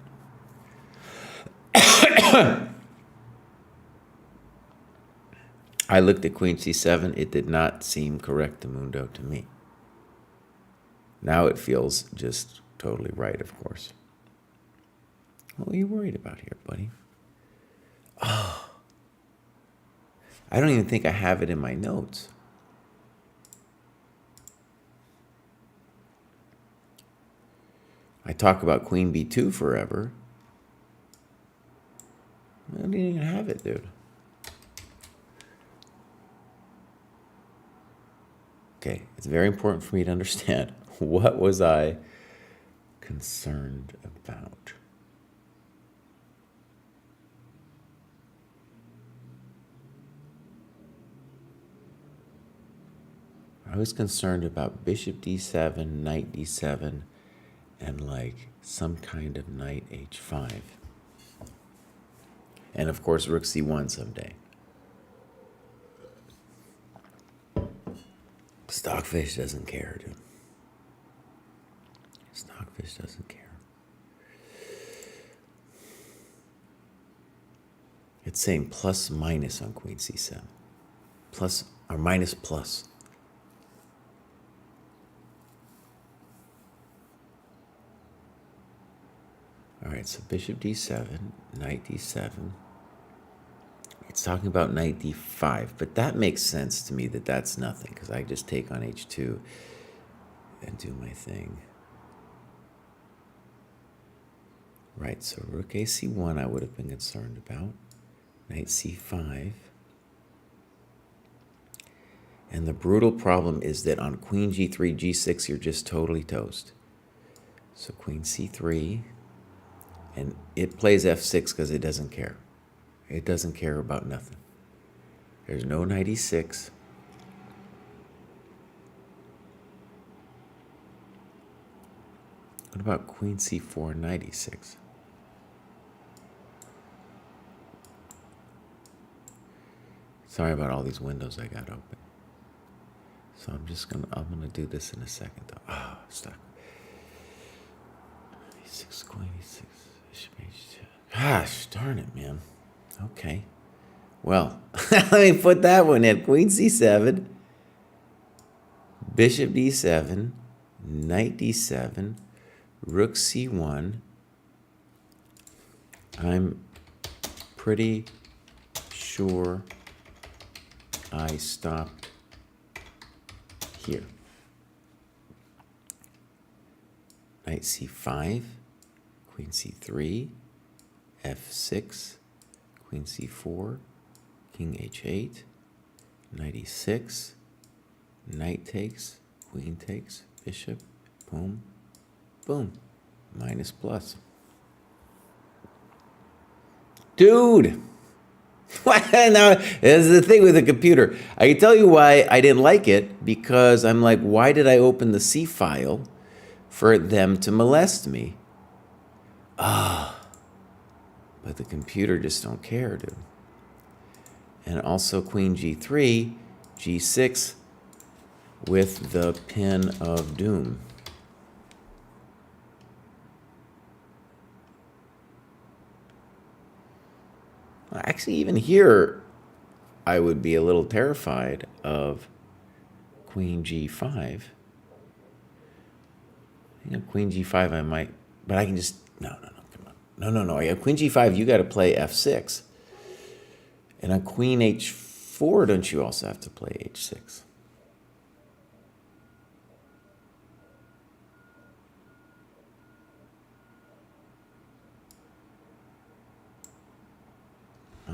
I looked at queen c7. It did not seem correctamundo to me. Now it feels just totally right, of course. What are you worried about here, buddy? Oh. I don't even think I have it in my notes. I talk about queen b2 forever. I didn't even have it, dude. Okay, it's very important for me to understand what was I concerned about. I was concerned about bishop d7, knight d7, and like some kind of knight h5. And of course, rook c1 someday. Stockfish doesn't care, dude. Stockfish doesn't care. It's saying plus minus on queen c7. Plus or minus plus. All right, so bishop d7, knight d7. It's talking about knight d5, but that makes sense to me that that's nothing because I just take on h2 and do my thing. Right, so rook ac1 I would have been concerned about. Knight c5. And the brutal problem is that on queen g3, g6, you're just totally toast. So queen c3, and it plays f6 because it doesn't care. It doesn't care about nothing. There's no knight e6. What about queen c4, knight e6? Sorry about all these windows I got open. So I'm gonna do this in a second though. Ah, stuck. e6, queen e6, bishop h2. Gosh, darn it, man. Okay. Well, let me put that one in. Queen c7, bishop d7, knight d7, rook c1. I'm pretty sure I stopped here. Knight c5, queen c3, f6, queen c4, king h8, knight e6, knight takes, queen takes, bishop, boom, boom, minus plus. Dude! Now, this is the thing with the computer. I can tell you why I didn't like it, because I'm like, why did I open the C file for them to molest me? But the computer just don't care, dude. And also queen g3, g6 with the pin of doom. Actually, even here, I would be a little terrified of queen g5. You know, queen g5 I might, but I can just, no, come on. No. Yeah, queen g5, you got to play f6. And on queen h4, don't you also have to play h6?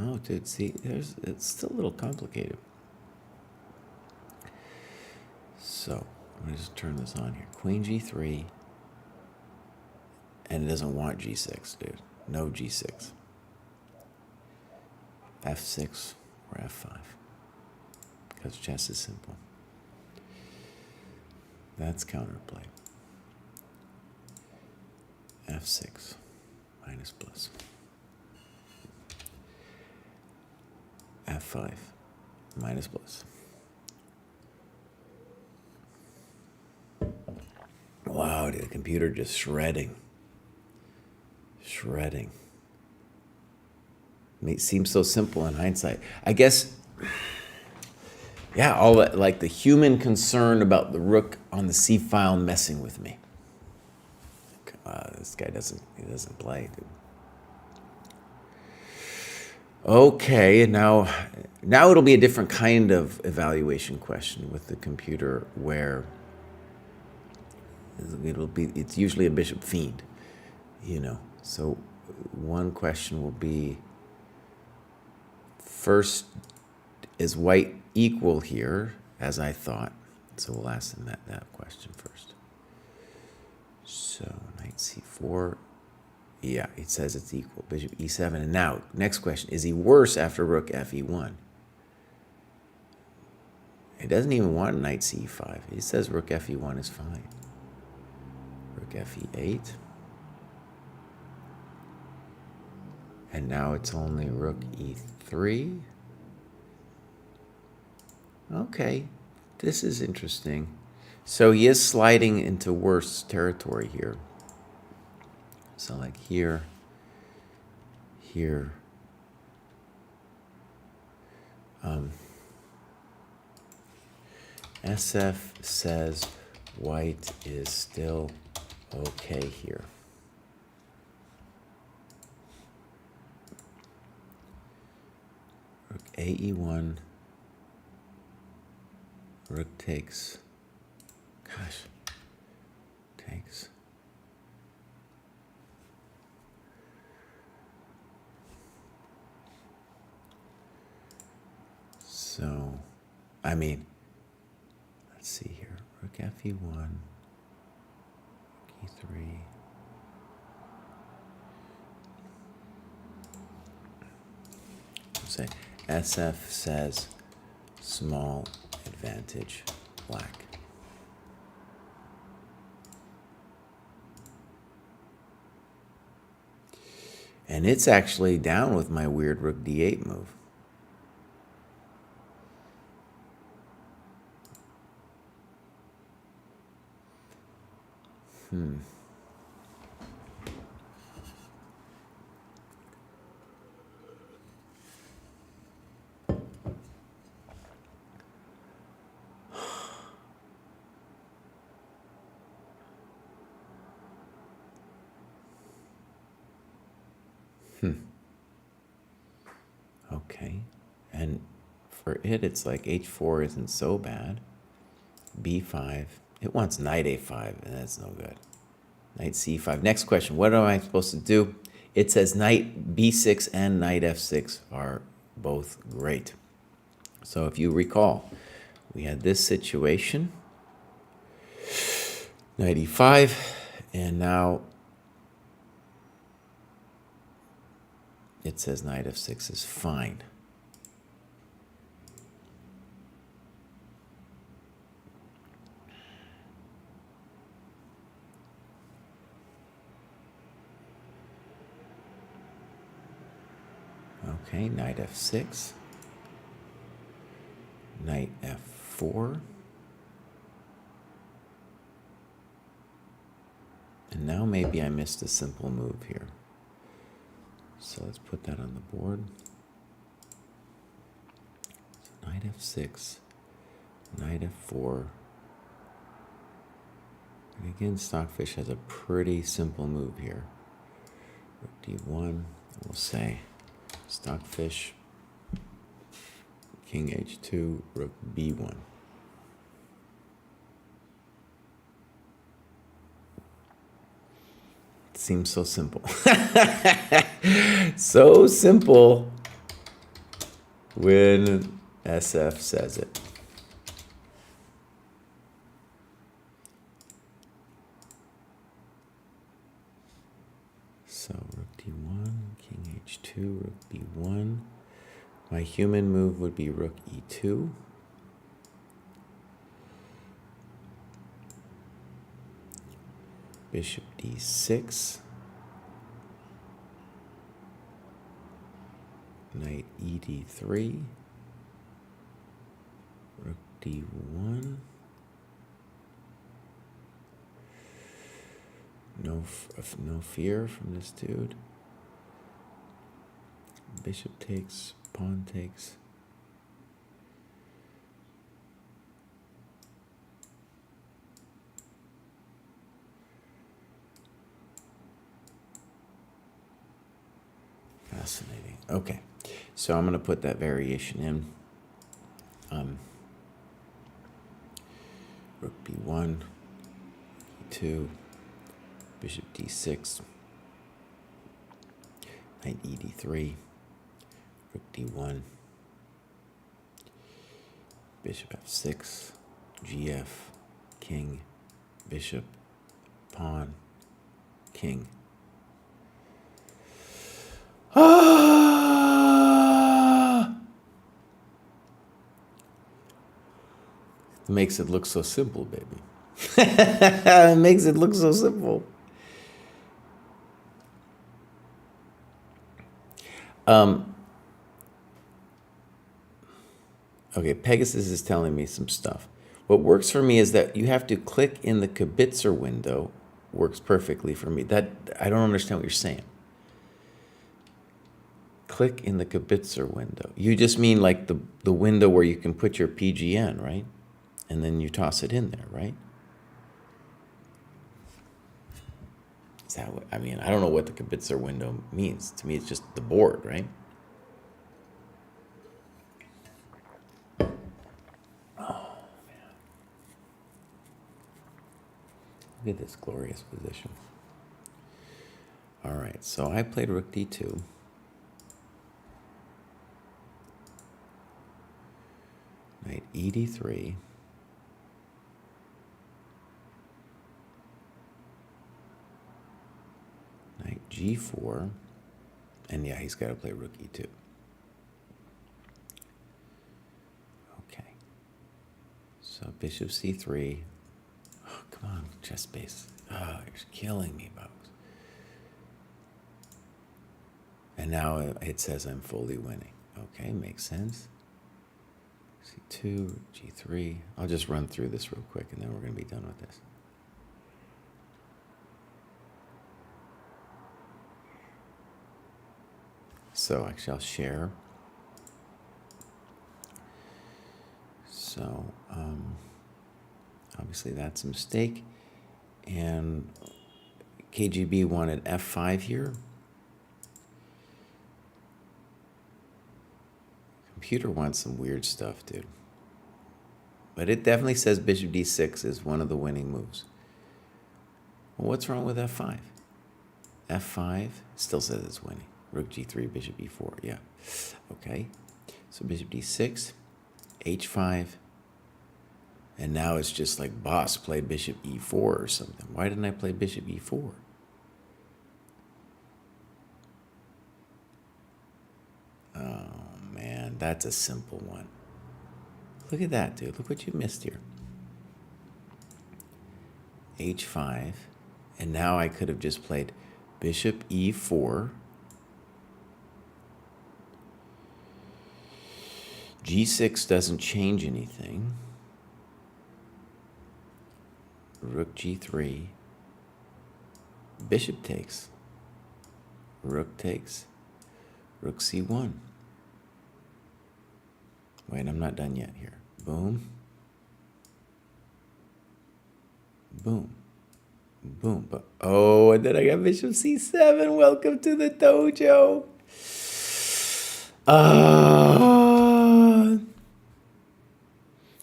Oh, dude, see, it's still a little complicated. So, I'm going to just turn this on here. Queen g3. And it doesn't want g6, dude. No g6. f6 or f5. Because chess is simple. That's counterplay. f6 minus plus. f5 minus plus. Wow, dude, the computer just shredding. It seems so simple in hindsight. I guess, yeah, all that, like the human concern about the rook on the C file messing with me. This guy doesn't play, dude. Okay, and now it'll be a different kind of evaluation question with the computer where it's usually a bishop fiend. So one question will be, first, is white equal here, as I thought? So we'll ask them that question first. So knight c4. Yeah, it says it's equal. Bishop e7. And now, next question. Is he worse after rook fe1? It doesn't even want knight c5. It says rook fe1 is fine. Rook fe8. And now it's only rook e3. Okay, this is interesting. So he is sliding into worse territory here. So like here, here. SF says white is still okay here. Rook ae1. Rook takes. Gosh. Takes. So, I mean, let's see here. Rook fe1. Rook e3. Say SF says small advantage black. And it's actually down with my weird rook d8 move. Okay. And for it, it's like h4 isn't so bad. b5. It wants knight a5, and that's no good. Knight c5. Next question. What am I supposed to do? It says knight b6 and knight f6 are both great. So if you recall, we had this situation. Knight e5, and now it says knight f6 is fine. Okay, knight f6, knight f4, and now maybe I missed a simple move here. So let's put that on the board. So knight f6, knight f4, and again, Stockfish has a pretty simple move here. Rook d1, we'll say Stockfish, king h2, rook b1. It seems so simple. So simple when SF says it. So rook d1, king h2, rook b1. My human move would be rook e2. Bishop d6. Knight ed3. Rook d1. No fear from this dude. Bishop takes, pawn takes. Fascinating. Okay, so I'm going to put that variation in. Rook b1, e2, bishop d6. Knight e d3, rook d1, bishop f6, gf, king, bishop, pawn, king. Ah! Makes it look so simple, baby. It makes it look so simple. Okay, Pegasus is telling me some stuff. What works for me is that you have to click in the kibitzer window. Works perfectly for me. That I don't understand what you're saying. Click in the kibitzer window. You just mean like the window where you can put your PGN, right? And then you toss it in there, right? Is that what, I mean, I don't know what the kibitzer window means. To me, it's just the board, right? Oh, man. Look at this glorious position. All right, so I played rook d2. Knight e d3. Knight g4. And yeah, he's got to play rook e2. Okay. So bishop c3. Oh, come on, chess space. Oh, you're killing me, Bows. And now it says I'm fully winning. Okay, makes sense. C2, G3. I'll just run through this real quick and then we're going to be done with this. So actually I'll share. So obviously that's a mistake. And KGB wanted F5 here. Computer wants some weird stuff, dude. But it definitely says bishop d6 is one of the winning moves. Well, what's wrong with f5? f5 still says it's winning. Rook g3, bishop e4, yeah. Okay, so bishop d6, h5, and now it's just like boss, play bishop e4 or something. Why didn't I play bishop e4? Oh, man, that's a simple one. Look at that, dude. Look what you missed here. h5, and now I could have just played bishop e4, g6 doesn't change anything, rook g3, bishop takes, rook takes, rook c1. Wait, I'm not done yet here. Boom. Boom. Boom. But, oh, and then I got bishop c7. Welcome to the dojo.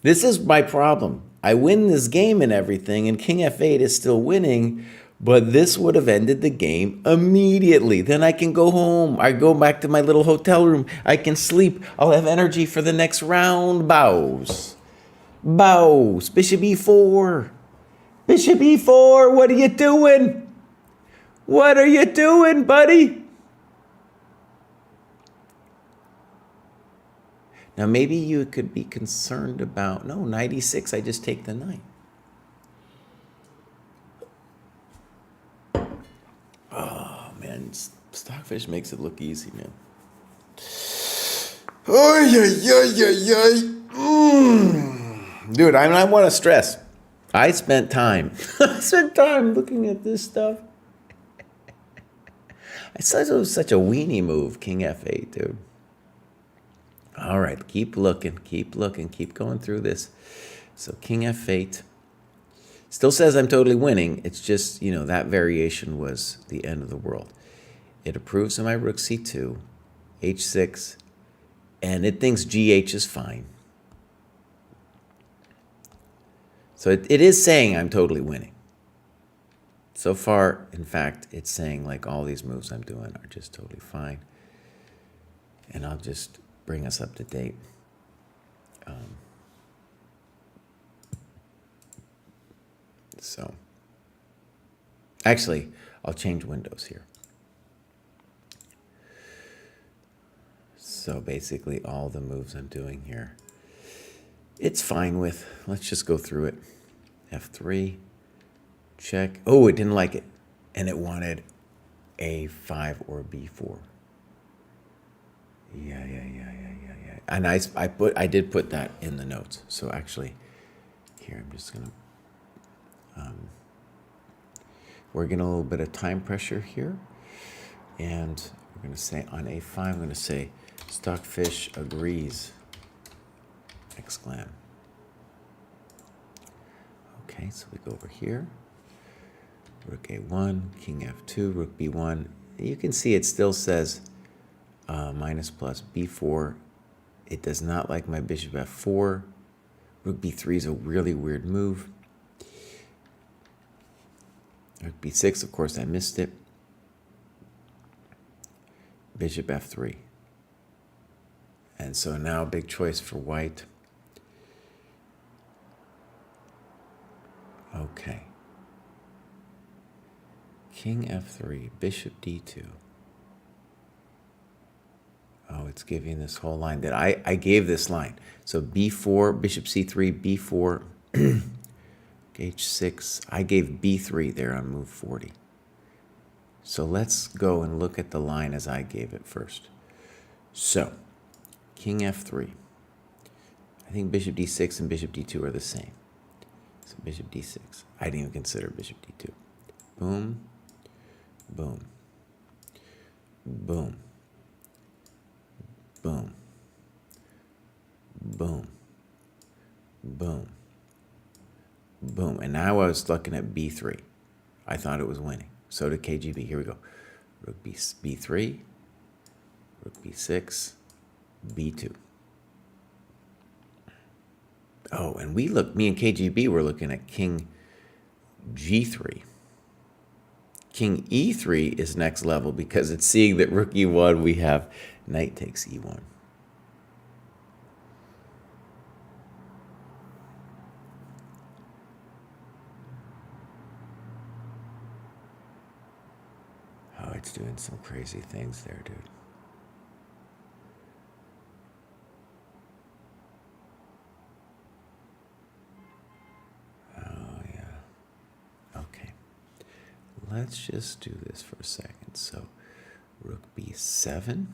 This is my problem. I win this game and everything, and king f8 is still winning, but this would have ended the game immediately. Then I can go home. I go back to my little hotel room. I can sleep. I'll have energy for the next round. Bows. Bows. Bishop e4. Bishop e4. What are you doing? What are you doing, buddy? Now, maybe you could be concerned about, no, knight e6, I just take the knight. Oh, man, Stockfish makes it look easy, man. Dude, I want to stress. I spent time. I spent time looking at this stuff. I thought it was such a weenie move, king f8, dude. All right, keep looking, keep going through this. So king f8. Still says I'm totally winning. It's just, you know, that variation was the end of the world. It approves of my rook c2, h6, and it thinks gh is fine. So it is saying I'm totally winning. So far, in fact, it's saying like all these moves I'm doing are just totally fine. And I'll just bring us up to date. So, actually, I'll change windows here. So basically all the moves I'm doing here, it's fine with. Let's just go through it. F3, check. Oh, it didn't like it. And it wanted A5 or B4. Yeah. And I did put that in the notes. So actually, here I'm just gonna we're getting a little bit of time pressure here, and we're gonna say on A5, I'm gonna say Stockfish agrees! Exclam. Okay, so we go over here. Rook A1, King F2, Rook B1. You can see it still says minus plus B4. It does not like my bishop F4. Rook B3 is a really weird move. Rook B6, of course, I missed it. Bishop F3. And so now big choice for white. Okay. King F3, Bishop D2. Oh, it's giving this whole line that I gave this line. So B4, Bishop C3, B4, H6. I gave B3 there on move 40. So let's go and look at the line as I gave it first. So, King F3. I think Bishop D6 and Bishop D2 are the same. So Bishop D6. I didn't even consider Bishop D2. Boom, boom, boom, boom, boom, boom, boom. And now I was looking at B3. I thought it was winning. So did KGB. Here we go. Rook B3, Rook B6, B2. Oh, and me and KGB were looking at King G3. King E3 is next level because it's seeing that Rook E1, we have knight takes E1. Oh, it's doing some crazy things there, dude. Let's just do this for a second. So, Rook B7.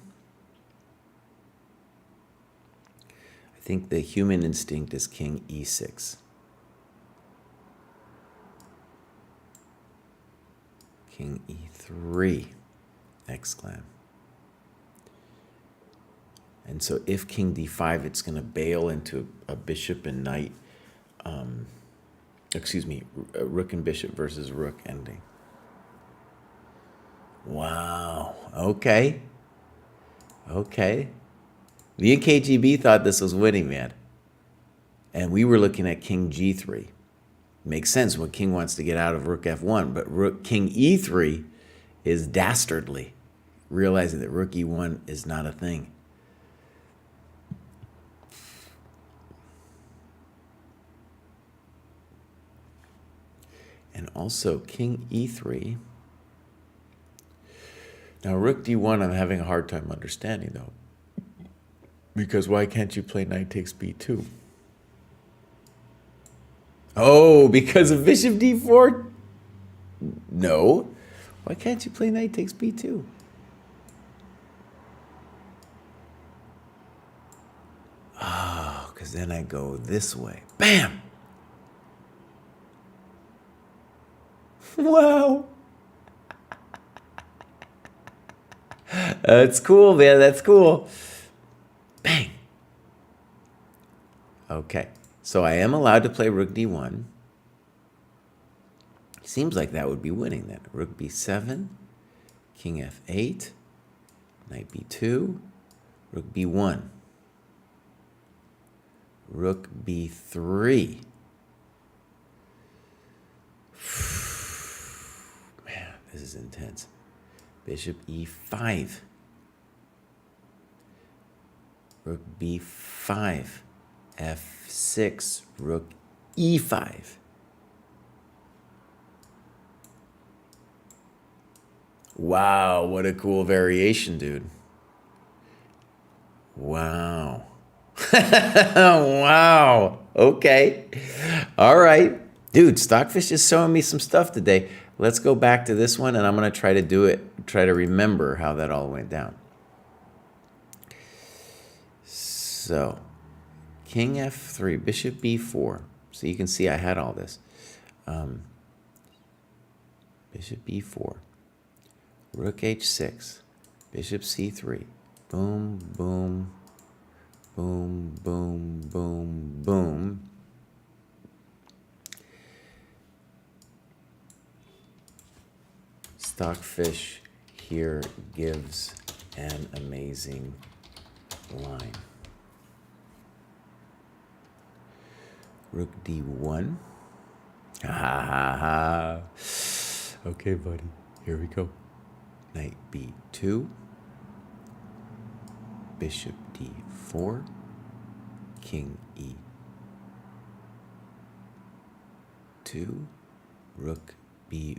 I think the human instinct is King E6. King E3, exclam. And so if King D5, it's going to bail into a bishop and knight, rook and bishop versus rook ending. Wow. Okay. Me and KGB thought this was winning, man. And we were looking at King G3. Makes sense when King wants to get out of Rook F1, but King E3 is dastardly, realizing that Rook E1 is not a thing. And also King E3. Now, Rook D1, I'm having a hard time understanding, though. Because why can't you play knight takes B2? Oh, because of Bishop D4? No. Why can't you play knight takes B2? Oh, because then I go this way. Bam! Wow. That's cool, man. That's cool. Bang. Okay. So I am allowed to play Rook D1. Seems like that would be winning then. Rook B7, King F8, Knight B2, Rook B1, Rook B3. this is intense. Bishop e5. Rook b5. f6. Rook e5. Wow, what a cool variation, dude. Wow. Wow. Okay. All right. Dude, Stockfish is showing me some stuff today. Let's go back to this one, and I'm going to try to do it, try to remember how that all went down. So, King f3, Bishop b4. So you can see I had all this. Bishop b4. Rook h6, Bishop c3, boom, boom, boom, boom, boom, boom. Stockfish here gives an amazing line. Rook d1. Ha ha ha. Okay, buddy, here we go. Knight b2, Bishop d4, King e2, Rook b1.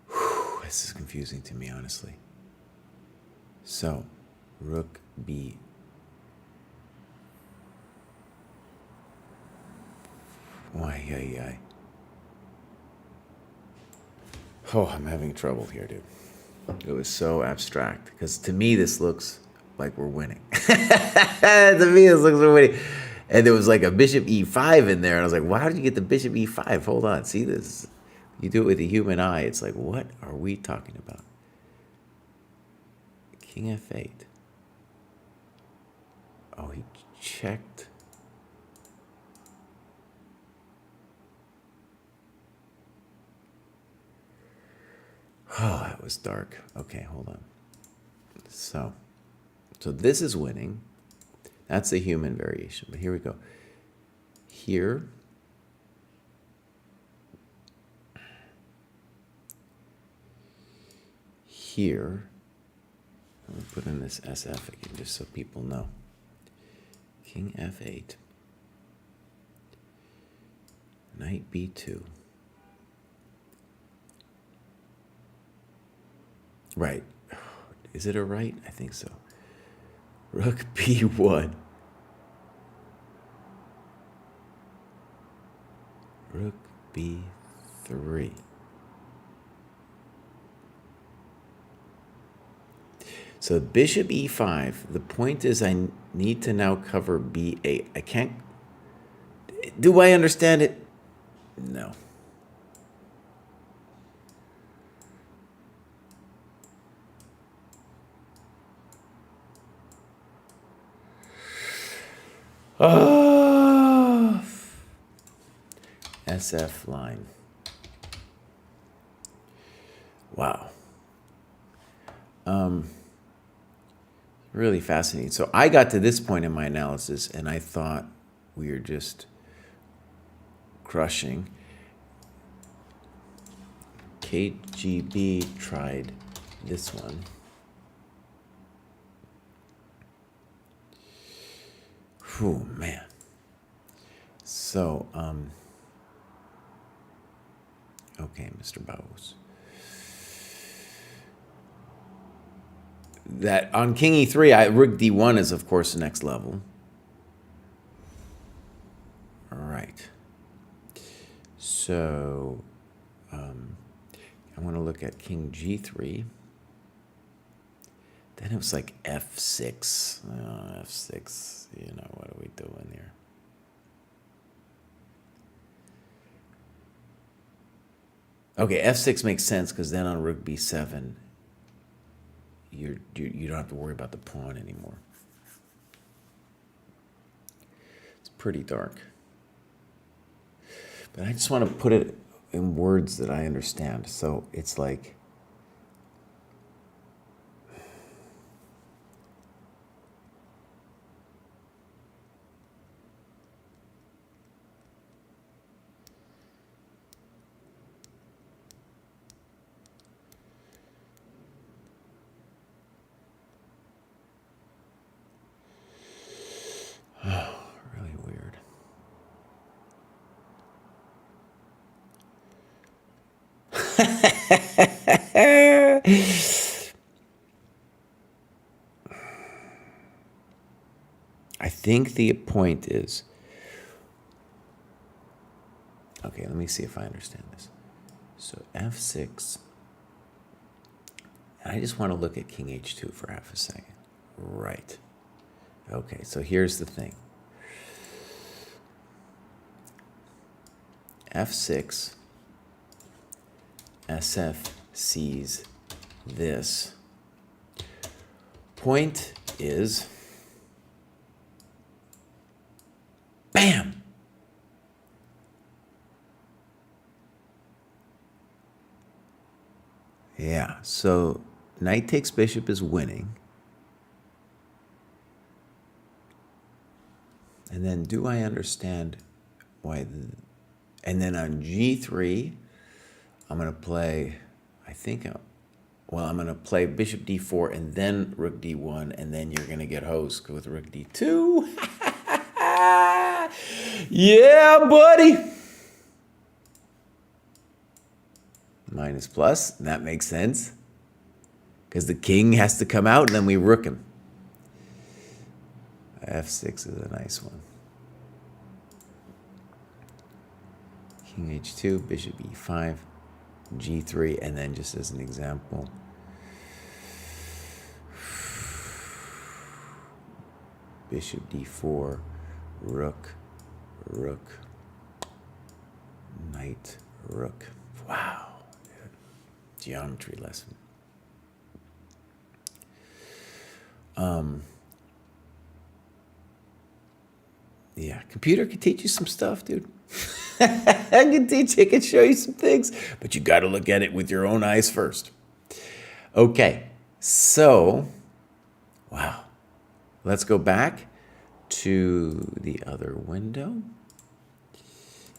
Whew, this is confusing to me, honestly. So, Rook b. Oh, I'm having trouble here, dude. It was so abstract because to me this looks like we're winning. To me this looks like we're winning. And there was like a Bishop e5 in there, and I was like, "Well, how did you get the Bishop e5? Hold on, see this? You do it with the human eye. It's like, what are we talking about? King f8. Oh, he checked. Oh, that was dark. Okay, hold on. So this is winning. That's the human variation. But here we go. Here. Here. Let me put in this SF again just so people know. King f8. Knight b2. Right. Is it a right? I think so. Rook b1. Rook b3. So Bishop e5. The point is I need to now cover b8. I can't. Do I understand it? No. Oh. SF line. Wow. Really fascinating. So I got to this point in my analysis and I thought we were just crushing. KGB tried this one. Whew, man. So, okay, Mr. Bowes. That on King e3, Rook d1 is, of course, the next level. All right. So, I want to look at King g3. Then it was like f6. F6, you know, what are we doing here? Okay, f6 makes sense because then on Rook b7, you don't have to worry about the pawn anymore. It's pretty dark. But I just want to put it in words that I understand. So it's like, I think the point is, okay, let me see if I understand this. So f6, and I just want to look at king h2 for half a second. Right. Okay, so here's the thing. f6, SF sees this. Point is, bam! Yeah, so knight takes bishop is winning. And then do I understand why? And then on g3, I'm going to play, I think, I'm going to play bishop d4 and then rook d1, and then you're going to get hosed with rook d2. Yeah, buddy. Minus plus, that makes sense. Because the king has to come out and then we rook him. f6 is a nice one. King h2, bishop e5, g3, and then just as an example, bishop d4, rook, rook, knight, rook. Wow. Geometry lesson. Yeah, computer can teach you some stuff, dude. It can show you some things, but you got to look at it with your own eyes first. Okay, so, wow. Let's go back to the other window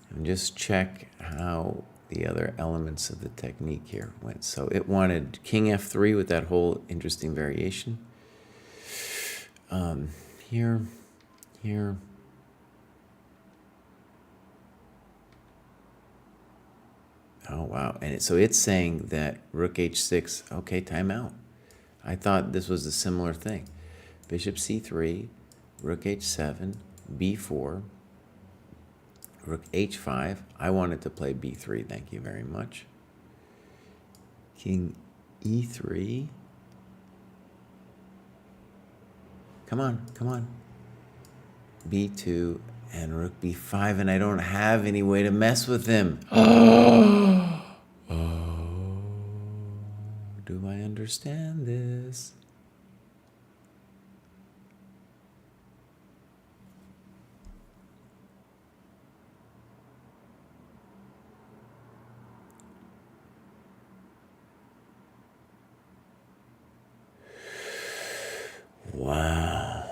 and just check how the other elements of the technique here went. So it wanted king f3 with that whole interesting variation. Here. Oh, wow. And so it's saying that rook h6, okay, timeout. I thought this was a similar thing. Bishop c3, rook h7, b4, rook h5. I wanted to play b3, thank you very much. King e3. Come on. b2 and rook b5, and I don't have any way to mess with him. Oh, do I understand this? Wow.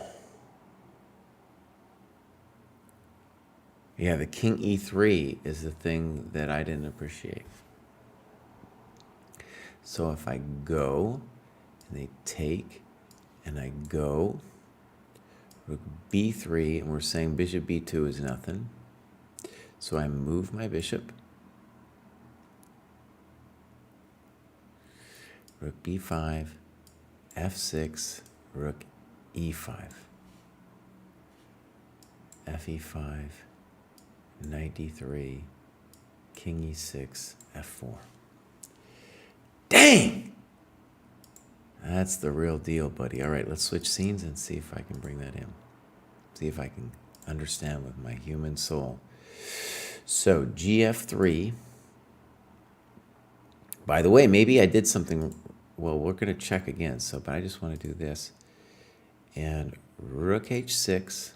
Yeah, the king e3 is the thing that I didn't appreciate. So if I go, and they take, and I go, rook b3, and we're saying bishop b2 is nothing. So I move my bishop. Rook b5, f6, rook e5, fe5, knight d3, king e6, f4. Dang! That's the real deal, buddy. All right, let's switch scenes and see if I can bring that in. See if I can understand with my human soul. So gf3. By the way, maybe I did something. Well, we're going to check again. So, but I just want to do this. And rook h6.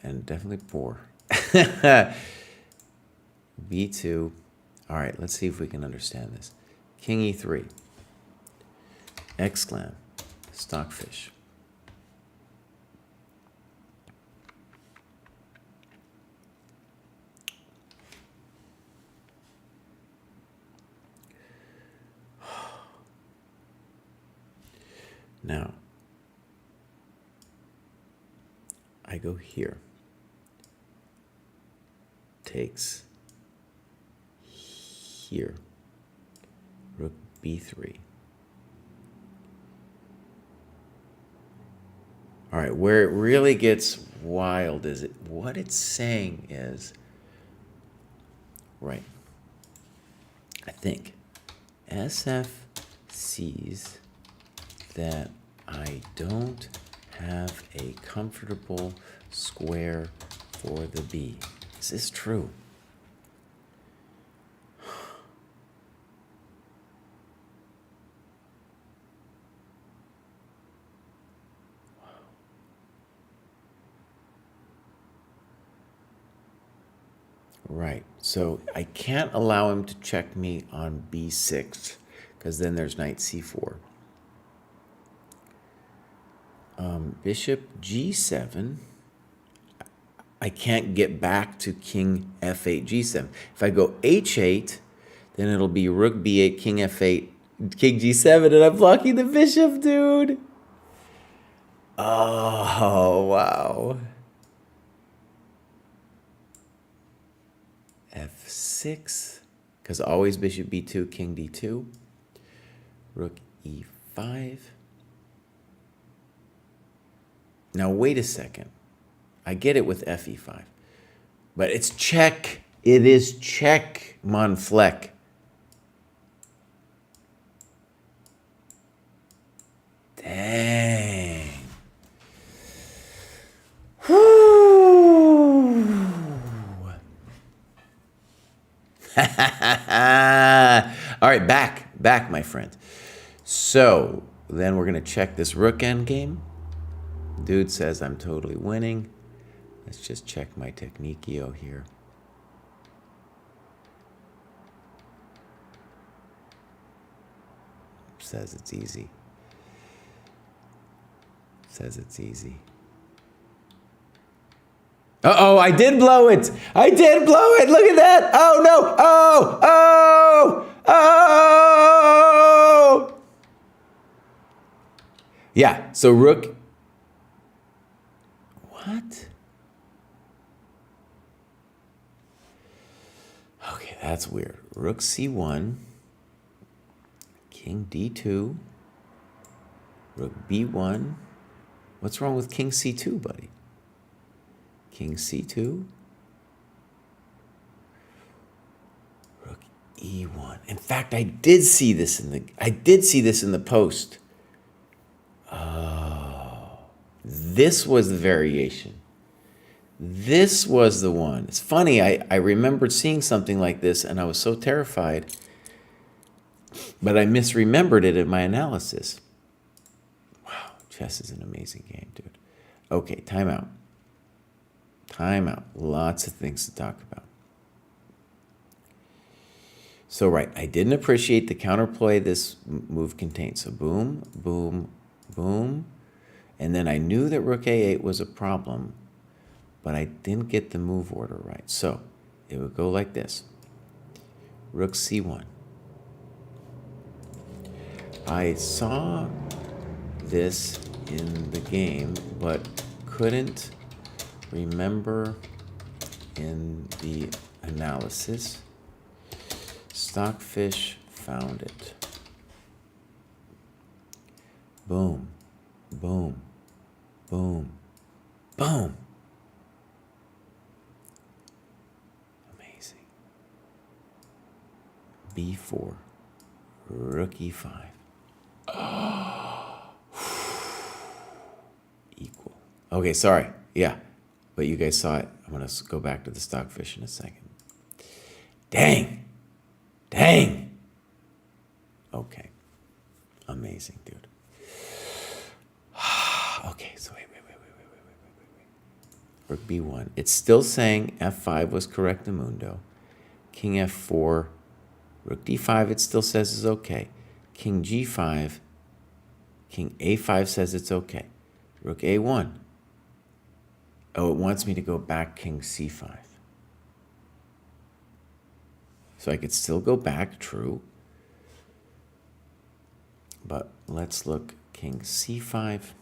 And definitely poor. b2. All right, let's see if we can understand this. King e3. Exclam. Stockfish. Now, I go here. Takes here. Rook b3. All right, where it really gets wild is what it's saying is, right, I think SF sees that I don't have a comfortable square for the B. Is this true? Right, so I can't allow him to check me on b6 because then there's knight c4. Bishop g7. I can't get back to king f8 g7. If I go h8, then it'll be rook b8, king f8, king g7, and I'm blocking the bishop, dude. Oh, wow. f6, because always bishop b2, king d2, rook e5. Now, wait a second. I get it with fe5, but it's check. It is check, mon Fleck. Dang. Whew. All right, back, my friend. So then we're going to check this rook endgame. Dude says I'm totally winning. Let's just check my techniqueo here. Says it's easy. Says it's easy. Uh-oh, I did blow it. I did blow it. Look at that. Oh, no. Oh. Yeah, so rook. What? Okay, that's weird. Rook c1, king d2, rook b1. What's wrong with king c2, buddy? King c2, rook e1. In fact, I did see this in the post. Oh, this was the variation. This was the one. It's funny, I remembered seeing something like this and I was so terrified, but I misremembered it in my analysis. Wow, chess is an amazing game, dude. Okay, timeout. Timeout. Lots of things to talk about. So, right, I didn't appreciate the counterplay this move contained. So boom, boom, boom. And then I knew that rook a8 was a problem, but I didn't get the move order right. So it would go like this. Rook c1. I saw this in the game, but couldn't remember in the analysis. Stockfish found it. Boom, boom, boom, boom. Amazing. b4, rook e5. Equal. Okay, sorry. Yeah, but you guys saw it. I'm going to go back to the stockfish in a second. Dang. Dang. Okay. Amazing, dude. Okay, so wait. Rook b1. It's still saying f5 was correctamundo. King f4. Rook d5 it still says is okay. King g5. King a5 says it's okay. Rook a1. Oh, it wants me to go back king c5. So I could still go back, true. But let's look king c5.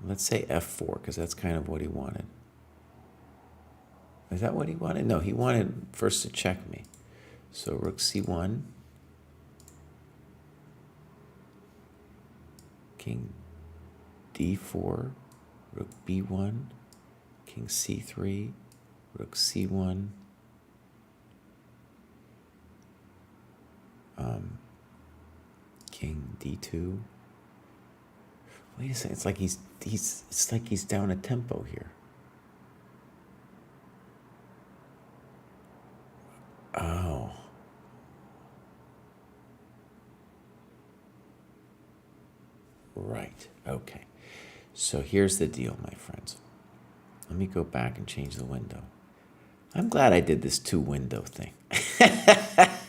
Let's say f4, because that's kind of what he wanted. Is that what he wanted? No, he wanted first to check me. So rook c1, king d4, rook b1, king c3, rook c1, king d2. Wait a second, it's like he's down a tempo here. Oh. Right. Okay. So here's the deal, my friends. Let me go back and change the window. I'm glad I did this 2-window thing.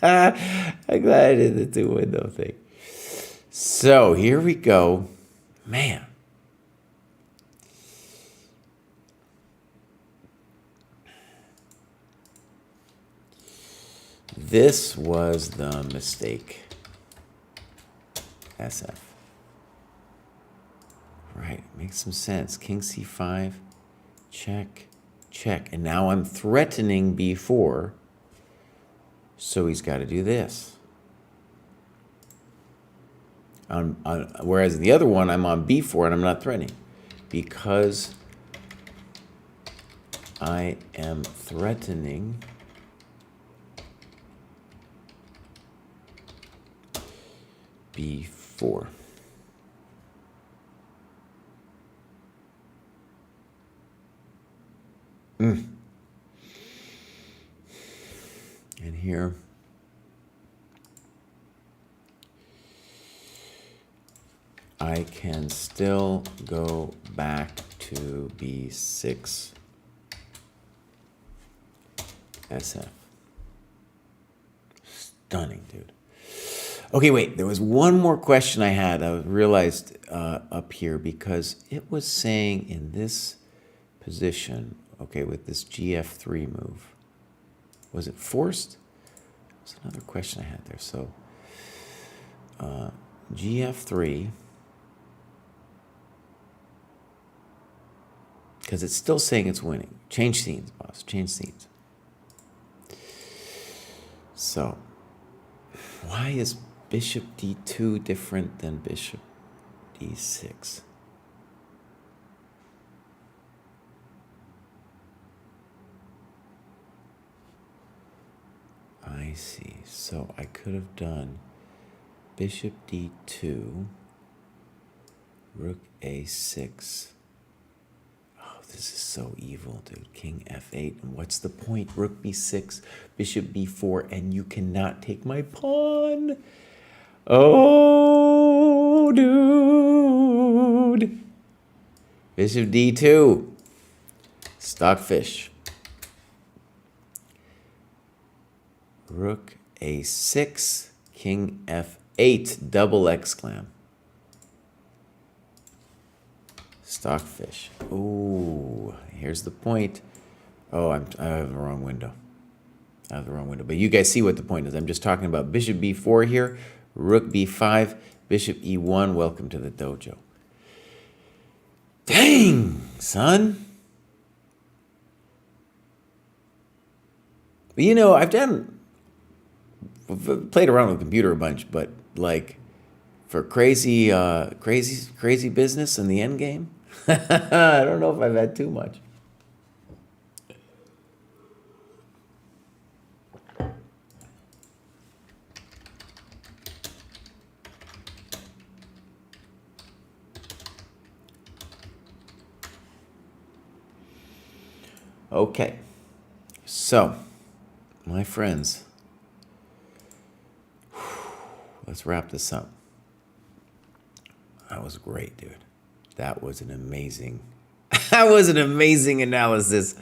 I'm glad I did the 2-window thing. So here we go. Man. This was the mistake. SF. Right, makes some sense. King c5, check, check. And now I'm threatening b4, so he's got to do this. Whereas the other one, I'm on b4 and I'm not threatening. Because I am threatening b4. And here, I can still go back to b6 SF. Stunning, dude. Okay, wait, there was one more question I had. I realized up here, because it was saying in this position, okay, with this GF3 move, was it forced? There's another question I had there. So GF3, because it's still saying it's winning. Change scenes, boss. Change scenes. So why is bishop d2 different than bishop d6? I see. So I could have done bishop d2, rook a6. Oh, this is so evil, dude. King f8. And what's the point? Rook b6, bishop b4, and you cannot take my pawn. Oh, dude. Bishop d2. Stockfish. Rook a6, king f8, double exclam. Stockfish. Ooh, here's the point. Oh, I have the wrong window. I have the wrong window. But you guys see what the point is. I'm just talking about bishop b4 here, rook b5, bishop e1. Welcome to the dojo. Dang, son. You know, I've played around with the computer a bunch, but like for crazy business in the end game, I don't know if I've had too much. Okay, so my friends, let's wrap this up. That was great, dude. That was an amazing analysis.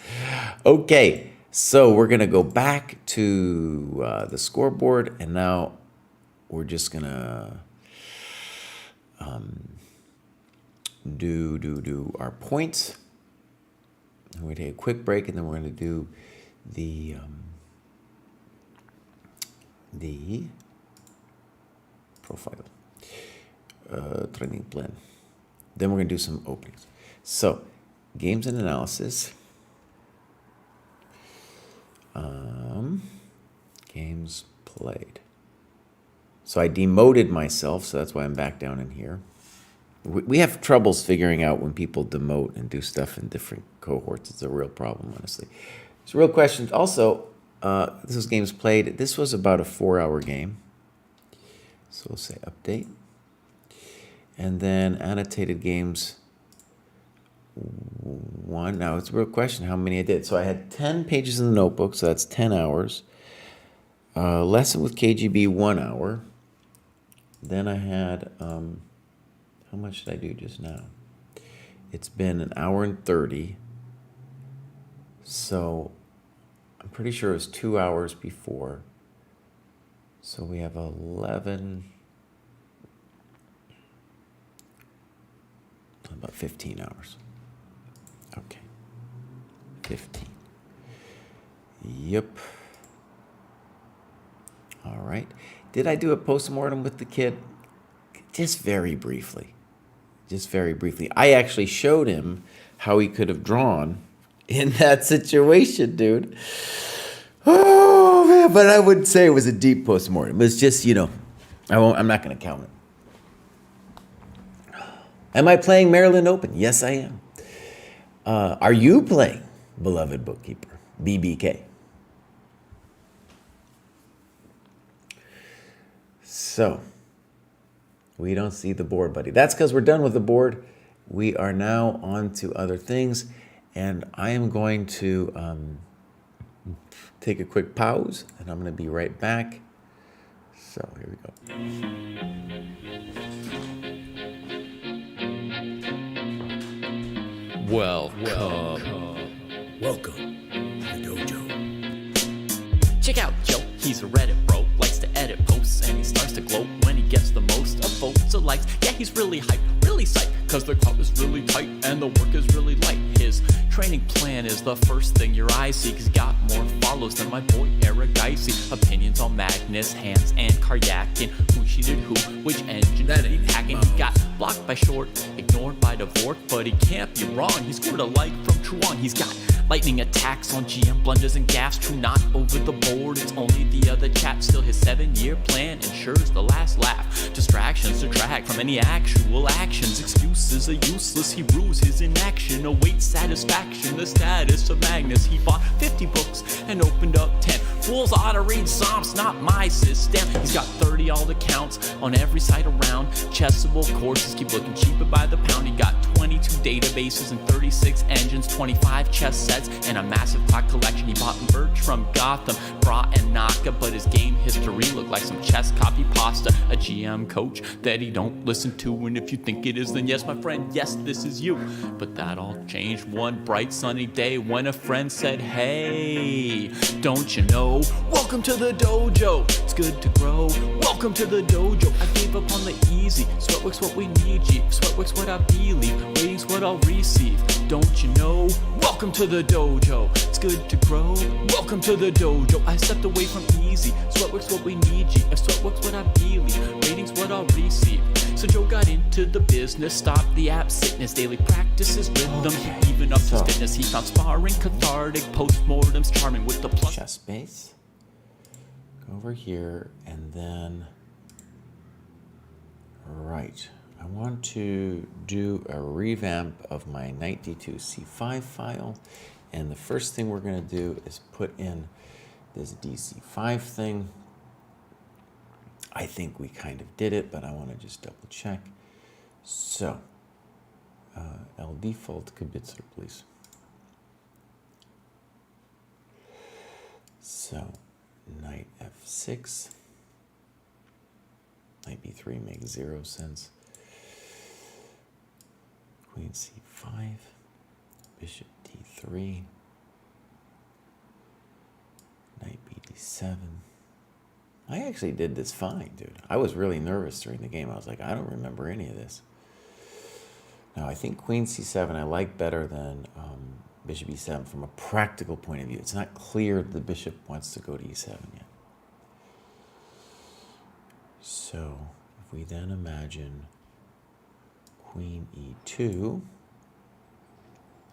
Okay, so we're gonna go back to the scoreboard, and now we're just gonna do our points. And we're gonna take a quick break, and then we're gonna do the profile training plan. Then we're gonna do some openings. So games and analysis. Games played. So I demoted myself, so that's why I'm back down in here. We have troubles figuring out when people demote and do stuff in different cohorts. It's a real problem, honestly. It's a real question. Also, this was games played. This was about a 4-hour game. So we'll say update. And then annotated games 1. Now it's a real question how many I did. So I had 10 pages in the notebook, so that's 10 hours. Lesson with KGB 1 hour. Then I had, how much did I do just now? It's been 1 hour and 30. So I'm pretty sure it was 2 hours before. So we have 11, about 15 hours. Okay, 15. Yep. All right. Did I do a postmortem with the kid? Just very briefly. Just very briefly. I actually showed him how he could have drawn in that situation, dude. Oh, man. But I wouldn't say it was a deep postmortem. It was just, I'm not going to count it. Am I playing Maryland Open? Yes, I am. Are you playing Beloved Bookkeeper, BBK? So, we don't see the board, buddy. That's because we're done with the board. We are now on to other things, and I am going to take a quick pause, and I'm going to be right back. So, here we go. Welcome to the Dojo. Check out Joe, he's a Reddit bro, likes to edit posts, and he starts to gloat when he gets the most of votes or likes. Yeah, he's really hyped, really psyched, cause the crowd is really tight and the work is really light. His training plan is the first thing your eyes see, cause he's got more follows than my boy Eric Dicey. Opinions on Magnus, Hans, and Karyakin, who cheated who, which engine That did he ain't hack, and Miles. he got blocked by Short, ignored by Dvorak, but he can't be wrong. He scored a like from Truong. He's got lightning attacks on GM blunders and gaffes, true not over the board. It's only the other chat. Still his 7-year plan ensures the last laugh. Distractions detract from any actual actions. Excuses are useless. He rues his inaction. Awaits satisfaction. The status of Magnus. He bought 50 books and opened up 10. Fools ought to read Psalms, not my system. He's got 30 all accounts on every site around. Chessable courses keep looking cheaper by the pound. He got 22 databases and 36 engines, 25 chess sets, and a massive clock collection. He bought merch from Gotham, Bra and Naka, but his game history looked like some chess copy pasta. A GM coach that he don't listen to, and if you think it is, then yes, my friend, yes, this is you. But that all changed one bright sunny day when a friend said, hey, don't you know? Welcome to the dojo, it's good to grow. Welcome to the dojo, I gave up on the easy. Sweatwork's what we need, G. Sweatwork's what I believe. Rating's what I'll receive. Don't you know? Welcome to the dojo, it's good to grow. Welcome to the dojo, I stepped away from easy. Sweatwork's what we need, G. If sweatwork's what I believe, rating's what I'll receive. So Joe got into the business, stopped the app sickness, daily practices, rhythm, even up to fitness. He found sparring cathartic, postmortems charming with the plus. Chess space. Go over here, and then, right. I want to do a revamp of my Knight D2 C5 file, and the first thing we're going to do is put in this DC5 thing. I think we kind of did it, but I want to just double check. So, L default Kibitzer, please. So, Knight F6. Knight B3 makes 0 sense. Queen C5. Bishop D3. Knight BD7. I actually did this fine, dude. I was really nervous during the game. I was like, I don't remember any of this. Now, I think Queen C7 I like better than Bishop E7 from a practical point of view. It's not clear the bishop wants to go to E7 yet. So, if we then imagine Queen E2,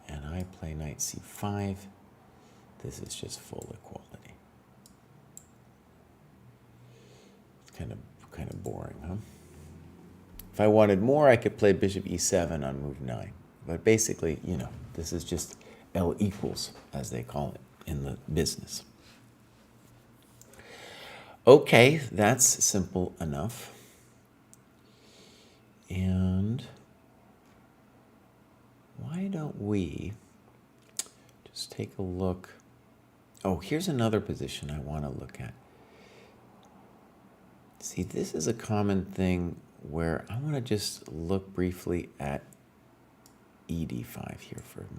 and I play Knight C5, This is just full equality. It's kind of boring, huh? If I wanted more, I could play bishop e7 on move 9. But basically, you know, this is just L equals, as they call it in the business. Okay, that's simple enough. And why don't we just take a look? Oh, here's another position I want to look at. See, this is a common thing where I want to just look briefly at ED5 here for a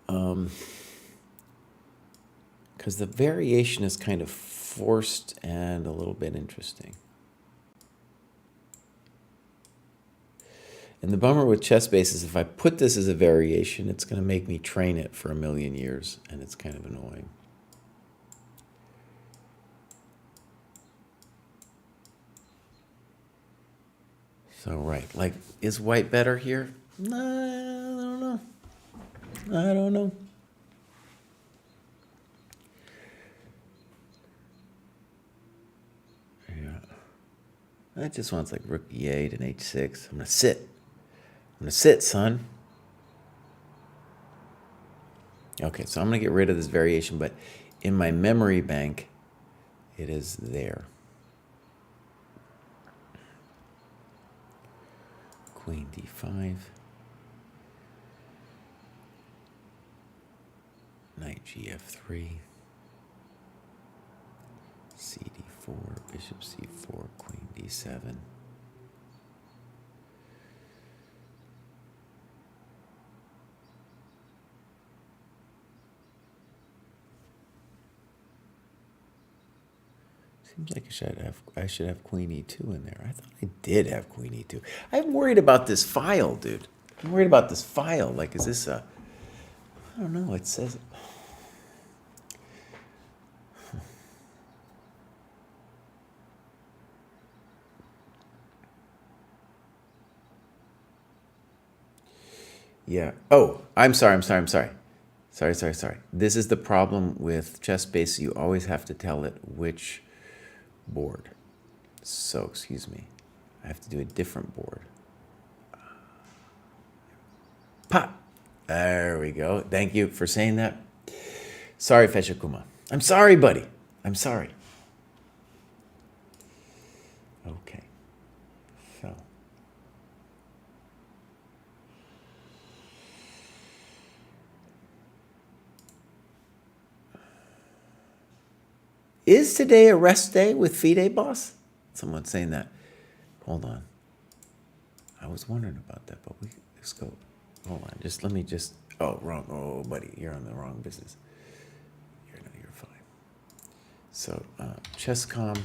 moment. Because the variation is kind of forced and a little bit interesting. And the bummer with chess base is if I put this as a variation, it's going to make me train it for a million years, and it's kind of annoying. So, right, like, is white better here? Nah, I don't know. I don't know. Yeah. That just wants like rook e8 and h6. I'm going to sit. I'm going to sit, son. Okay, so I'm going to get rid of this variation, but in my memory bank, it is there. Queen d5. Knight gf3. cd4, bishop c4, queen d7. Seems like I should have queen e2 in there. I thought I did have queen e2. I'm worried about this file, dude. I'm worried about this file. Like, is this a... I don't know. It says... Yeah. Oh, I'm sorry. Sorry. This is the problem with chess base. You always have to tell it which board. So, excuse me. I have to do a different board. Pop. There we go. Thank you for saying that. Sorry, Feshikuma. I'm sorry, buddy. I'm sorry. Okay. So. Is today a rest day with FIDE, boss? Someone's saying that. Hold on. I was wondering about that, but let's go. Hold on. Let me. Oh, wrong. Oh, buddy, you're on the wrong business. You're fine. So, Chesscom.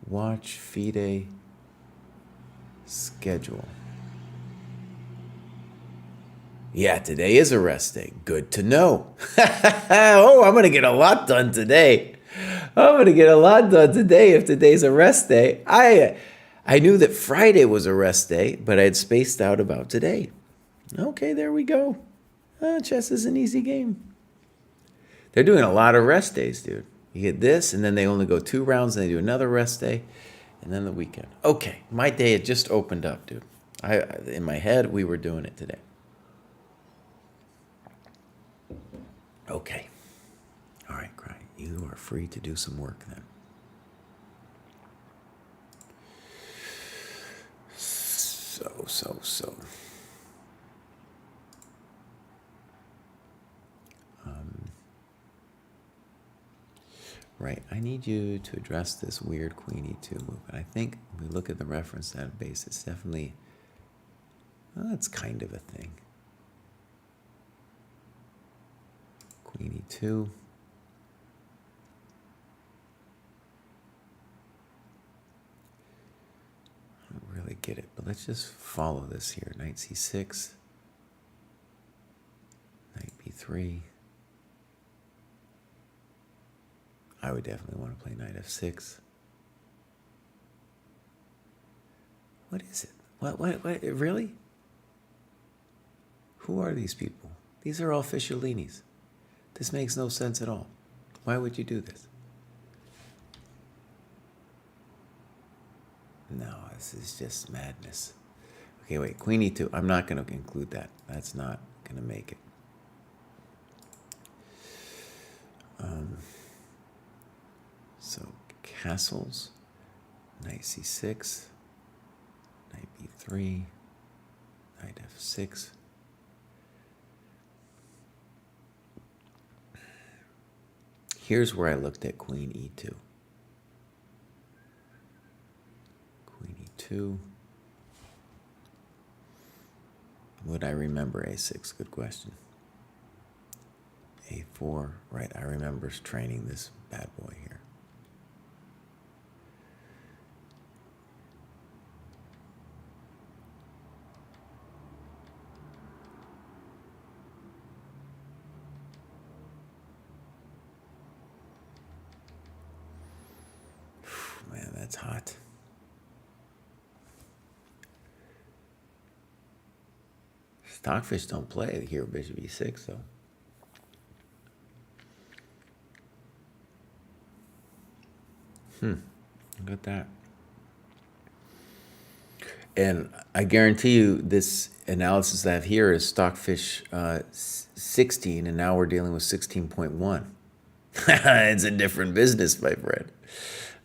Watch FIDE schedule. Yeah, today is a rest day. Good to know. Oh, I'm going to get a lot done today. If today's a rest day. I knew that Friday was a rest day, but I had spaced out about today. Okay, there we go. Chess is an easy game. They're doing a lot of rest days, dude. You get this, and then they only go 2 rounds, and they do another rest day, and then the weekend. Okay, my day had just opened up, dude. In my head, we were doing it today. Okay. All right, Cry. You are free to do some work then. So. Right, I need you to address this weird queen e2 move. And I think when we look at the reference database, it's definitely, well, it's kind of a thing. Queen e2. I don't really get it, but let's just follow this here. Knight c6. Knight b3. I would definitely want to play knight f6. What is it? What, really? who are these people? These are all Fischerlinis. This makes no sense at all. Why would you do this? No, this is just madness. Okay, wait, Queen E2. I'm not going to include that. That's not going to make it. So castles, knight C6, knight B3, knight F6. Here's where I looked at Queen E2. Queen E2. Would I remember A6? Good question. A4, right, I remember training this bad boy here. Man, that's hot. Stockfish don't play here, bishop E6, though. Look at that. And I guarantee you this analysis I have here is Stockfish 16, and now we're dealing with 16.1. It's a different business, my friend.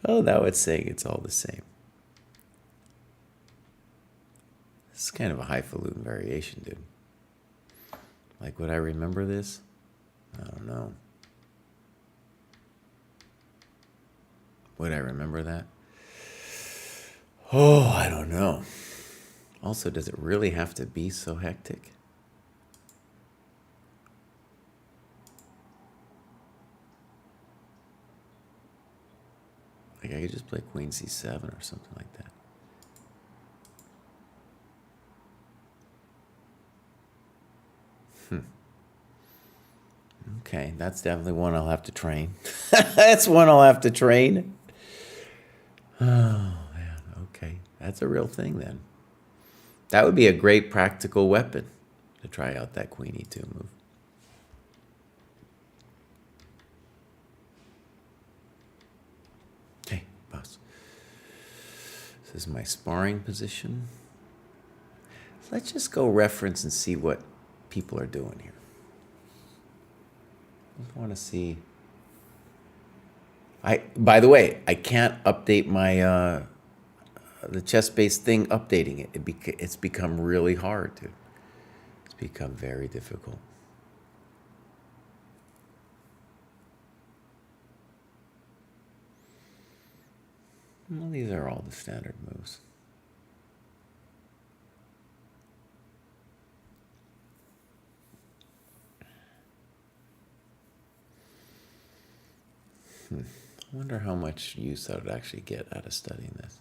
Oh, now it's saying it's all the same. This is kind of a highfalutin variation, dude. Like, would I remember this? I don't know. Would I remember that? Oh, I don't know. Also, does it really have to be so hectic? Like, I could just play Queen C7 or something like that. Okay, that's definitely one I'll have to train. That's one I'll have to train. Oh, man, okay. That's a real thing then. That would be a great practical weapon to try out that Queen E2 move. Okay, boss. This is my sparring position. Let's just go reference and see what people are doing here. I just want to see. By the way, I can't update my the chess-based thing. Updating it, it's become really hard, dude. It's become very difficult. Well, these are all the standard moves. I wonder how much use I would actually get out of studying this.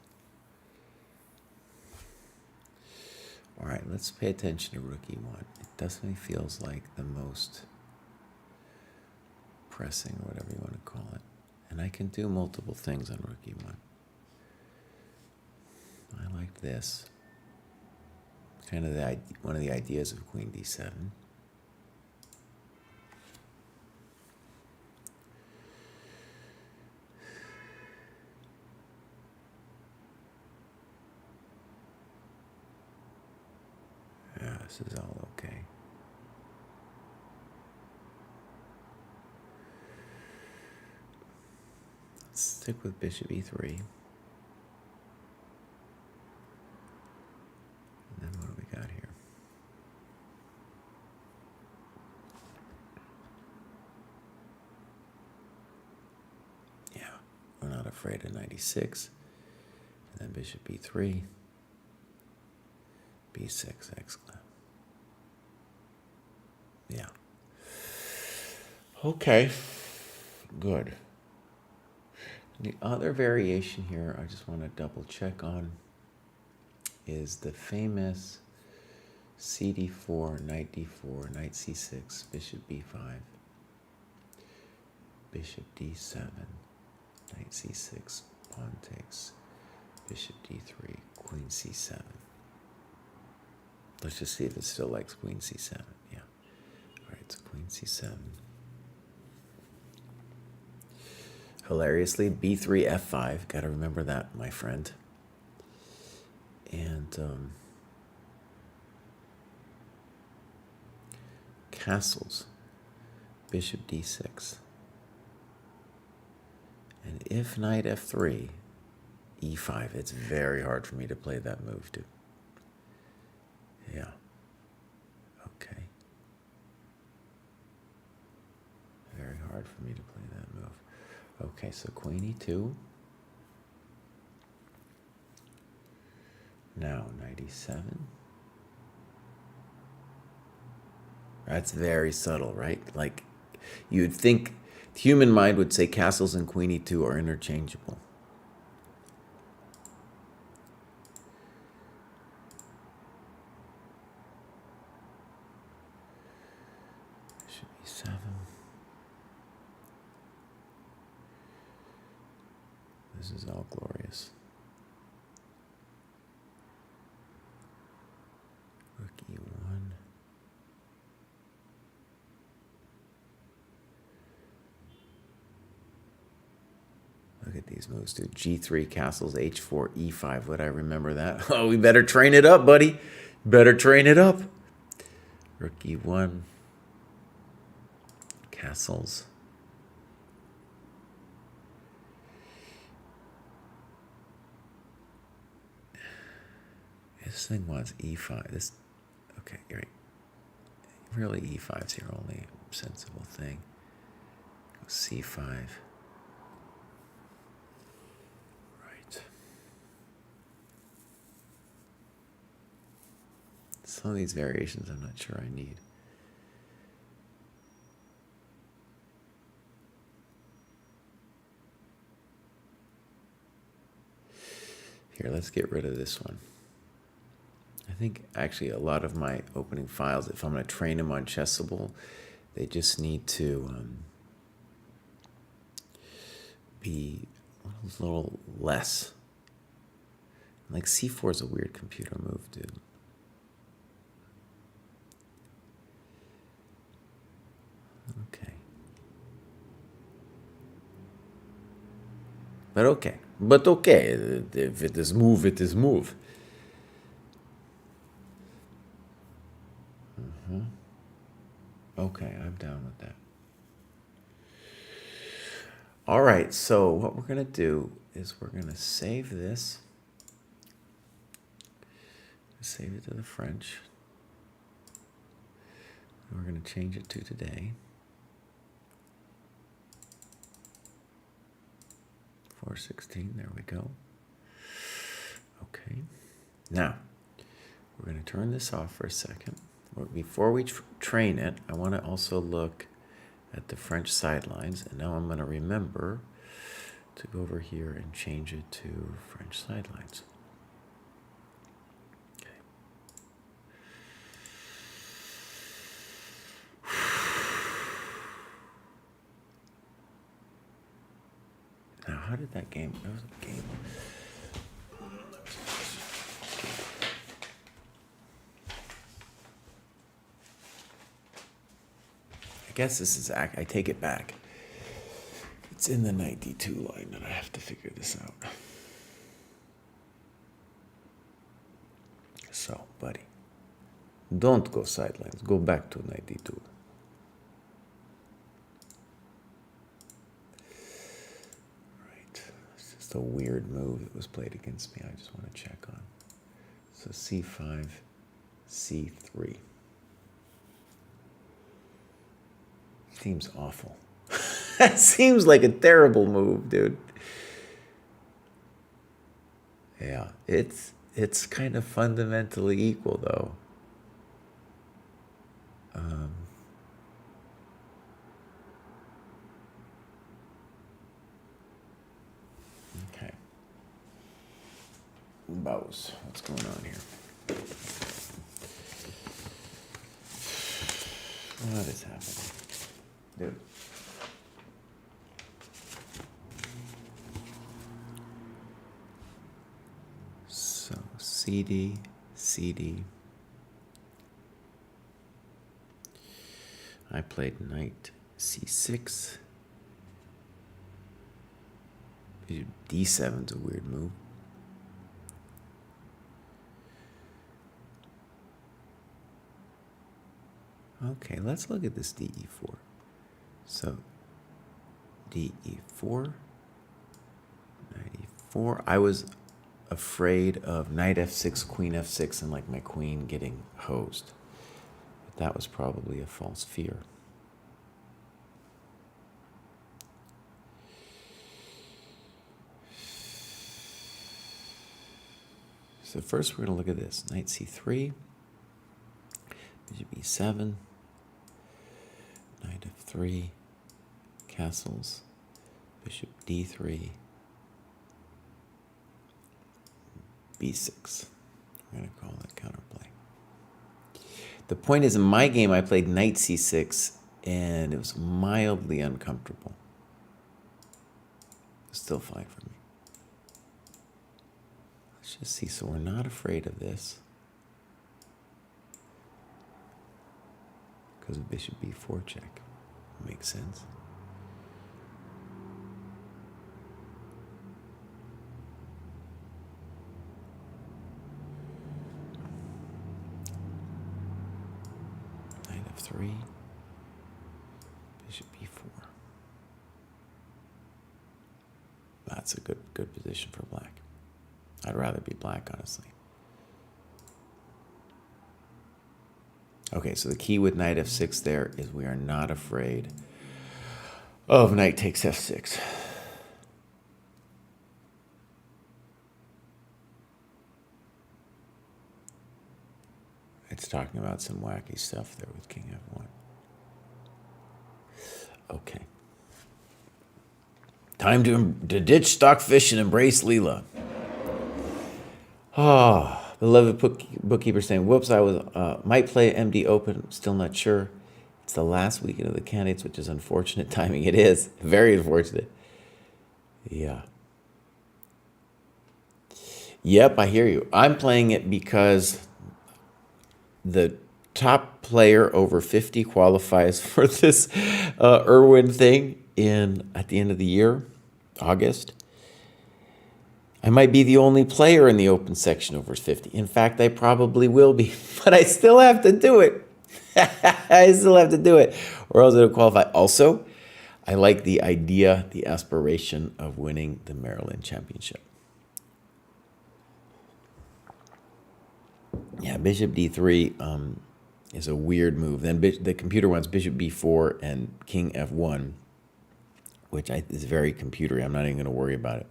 All right, let's pay attention to rook e1. It definitely feels like the most pressing, or whatever you want to call it. And I can do multiple things on rook e1. I like this. Kind of one of the ideas of Queen d7. Yeah, this is all okay. Let's stick with bishop e3. And then what do we got here? Yeah, we're not afraid of 96. And then bishop e3. B6, exclamation. Yeah. Okay. Good. The other variation here I just want to double check on is the famous CD4, knight d4, knight c6, bishop b5, bishop d7, knight c6, pawn takes, bishop d3, queen c7. Let's just see if it still likes queen c7. Yeah. All right, so queen c7. Hilariously, b3, f5. Got to remember that, my friend. And castles. Bishop d6. And if knight f3, e5. It's very hard for me to play that move, dude. Yeah. Okay. Very hard for me to play that move. Okay, so queen e2. Now knight e7. That's very subtle, right? Like, you'd think the human mind would say castles and queen e2 are interchangeable. Bishop e7. This is all glorious. Rook e1. Look at these moves, dude. G3, castles, H4, E5. Would I remember that? Oh, we better train it up, buddy. Better train it up. Rook E1. Castles. This thing wants E5. This, okay, you're right. Really, E5's your only sensible thing. C5. Some of these variations I'm not sure I need. Here, let's get rid of this one. I think actually a lot of my opening files, if I'm going to train them on Chessable, they just need to be a little less. Like C4 is a weird computer move, dude. Okay. But okay. But okay. If it is move, it is move. Okay, I'm down with that. All right, so what we're going to do is we're going to save this. Save it to the French. And we're going to change it to today. 416, there we go. Okay. Now, we're going to turn this off for a second. Before we train it, I want to also look at the French sidelines. And now I'm going to remember to go over here and change it to French sidelines. Okay. Now, how did that game? That was a game. I guess this is, I take it back. It's in the knight d2 line and I have to figure this out. So, buddy, don't go sidelines. Go back to knight d2. Right. It's just a weird move that was played against me. I just want to check on. So c5, c3. Seems awful. That seems like a terrible move, dude. Yeah, it's kind of fundamentally equal, though. Okay. Bows. What's going on here? What is happening? Dude. So, CD, CD. I played knight c6. Bishop d7's a weird move. Okay, let's look at this de4. So, de4, knight e4. I was afraid of knight f6, queen f6, and like my queen getting hosed. But that was probably a false fear. So first we're going to look at this. Knight c3, bishop e7, knight f3, castles, bishop d3, b6. We're going to call that counterplay. The point is, in my game, I played knight c6, and it was mildly uncomfortable. It's still fine for me. Let's just see. So we're not afraid of this. Because of bishop b4 check. Makes sense. Knight f3. Bishop b4. That's a good position for black. I'd rather be black, honestly. Okay, so the key with knight f6 there is we are not afraid of knight takes f6. It's talking about some wacky stuff there with king f1. Okay. Time to ditch stockfish and embrace Leela. Oh, beloved bookkeeper saying, whoops, I was might play MD Open, still not sure. It's the last weekend of the candidates, which is unfortunate timing. It is. Very unfortunate. Yeah. Yep, I hear you. I'm playing it because the top player over 50 qualifies for this Irwin thing at the end of the year, August. I might be the only player in the open section over 50. In fact, I probably will be, but I still have to do it. I still have to do it, or else it'll qualify. Also, I like the idea, the aspiration of winning the Maryland Championship. Yeah, bishop d3 is a weird move. Then the computer wants bishop b4 and king f1, which is very computery. I'm not even going to worry about it.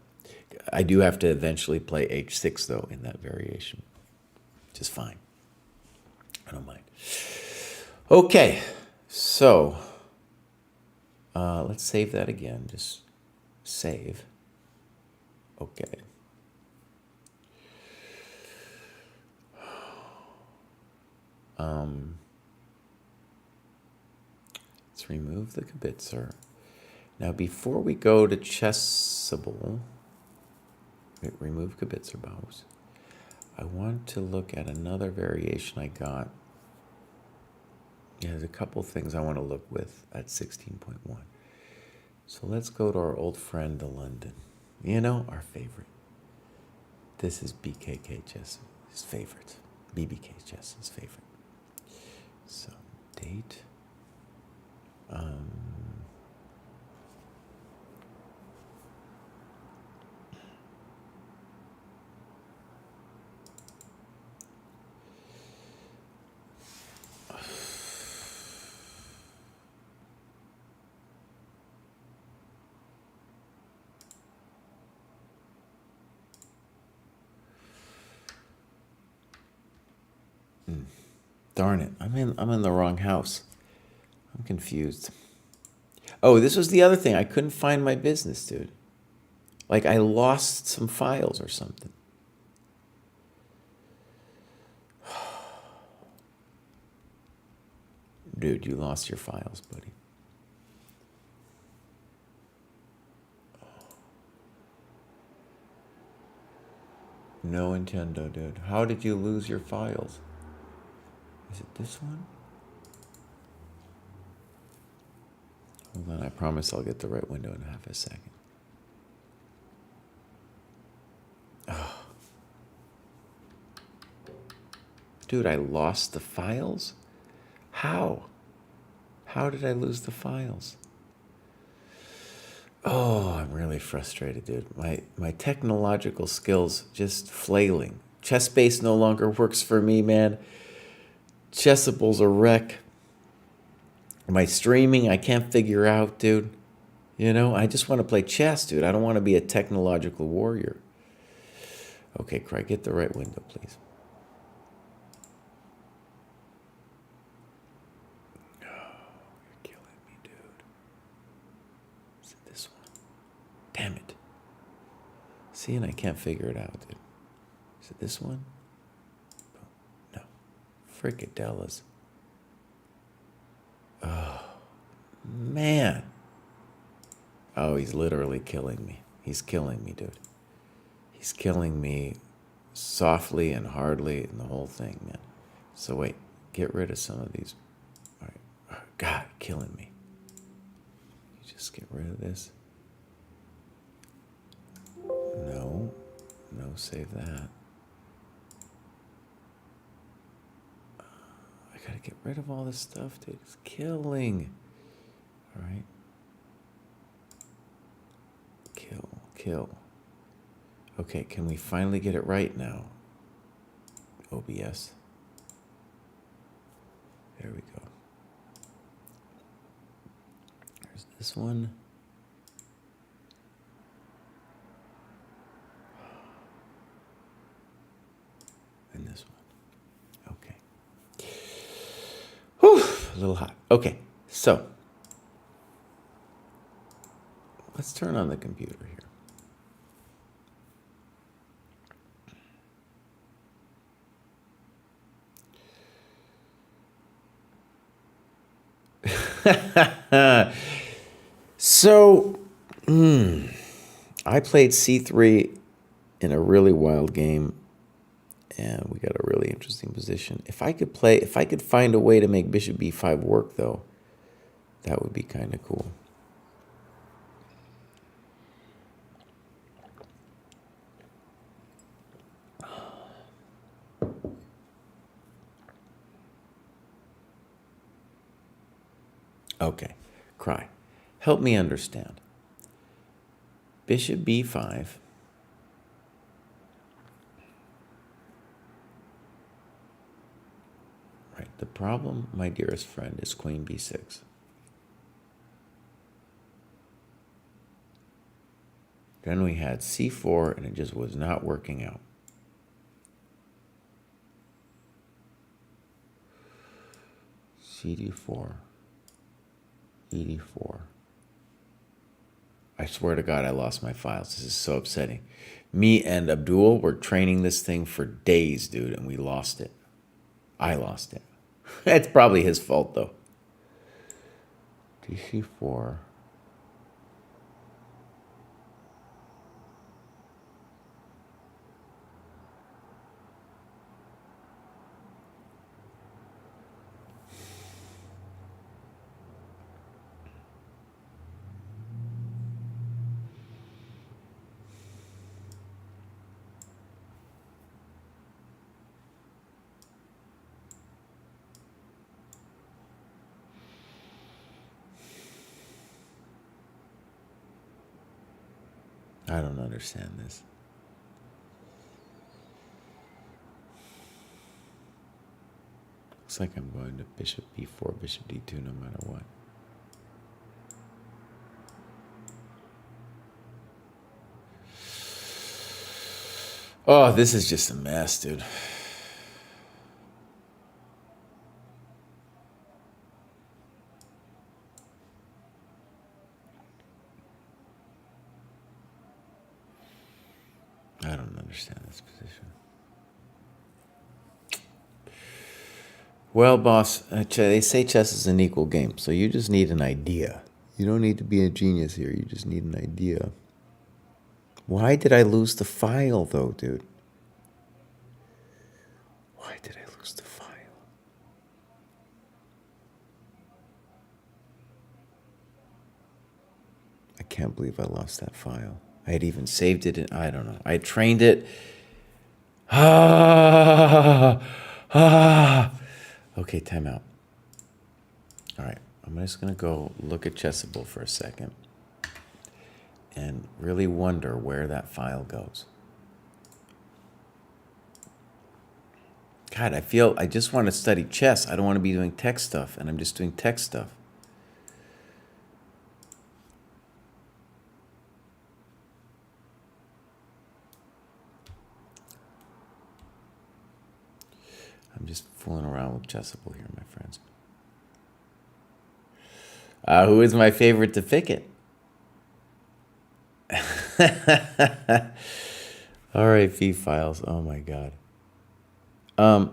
I do have to eventually play h6, though, in that variation, which is fine. I don't mind. Okay, so let's save that again. Just save. Okay. Let's remove the kibitzer. Now, before we go to chessable, remove kibitzer bows, I want to look at another variation I got. Yeah, there's a couple things I want to look with at 16.1. So let's go to our old friend, the London. You know, our favorite. This is BKK Chess, his favorite. BBK Chess, his favorite. So, date. Darn it, I'm in the wrong house. I'm confused. Oh, this was the other thing. I couldn't find my business, dude. Like, I lost some files or something. Dude, you lost your files, buddy. No Nintendo, dude. How did you lose your files? Is it this one? Hold on, I promise I'll get the right window in half a second. Oh. Dude, I lost the files? How? How did I lose the files? Oh, I'm really frustrated, dude. My technological skills just flailing. Chessbase no longer works for me, man. Chessable's a wreck. My streaming, I can't figure out, dude. You know, I just want to play chess, dude. I don't want to be a technological warrior. Okay, Craig, get the right window, please. Oh, you're killing me, dude. Is it this one? Damn it. See, and I can't figure it out, dude. Is it this one? No. Frikadellas. Oh, man. Oh, he's literally killing me. He's killing me, dude. He's killing me softly and hardly and the whole thing, man. So wait, get rid of some of these. All right. Oh, God, killing me. You just get rid of this. No, save that. I gotta get rid of all this stuff, dude. It's killing. All right. Kill. Okay, can we finally get it right now? OBS. There we go. There's this one. And this one. Okay. Whew, a little hot. Okay, so let's turn on the computer here. So, I played C3 in a really wild game, and we got a really interesting position. If I could find a way to make Bishop B5 work, though, that would be kind of cool. Okay, Cry. Help me understand. Bishop B5. Right, the problem, my dearest friend, is Queen B6. Then we had C4, and it just was not working out. CD4. ED4. I swear to God, I lost my files. This is so upsetting. Me and Abdul were training this thing for days, dude, and we lost it. I lost it. It's probably his fault, though. DC4. I don't understand this. Looks like I'm going to Bishop B4, Bishop D2, no matter what. Oh, this is just a mess, dude. I don't understand this position. Well, boss, they say chess is an equal game, so you just need an idea. You don't need to be a genius here. You just need an idea. Why did I lose the file, though, dude? Why did I lose the file? can't believe I lost that file. I had even saved it, I don't know. I trained it. Okay, time out. All right, I'm just gonna go look at Chessable for a second and really wonder where that file goes. God, I just want to study chess. I don't want to be doing tech stuff, and I'm just doing tech stuff. I'm just fooling around with Chessable here, my friends. Who is my favorite to pick it? RIP files. Oh my God. Now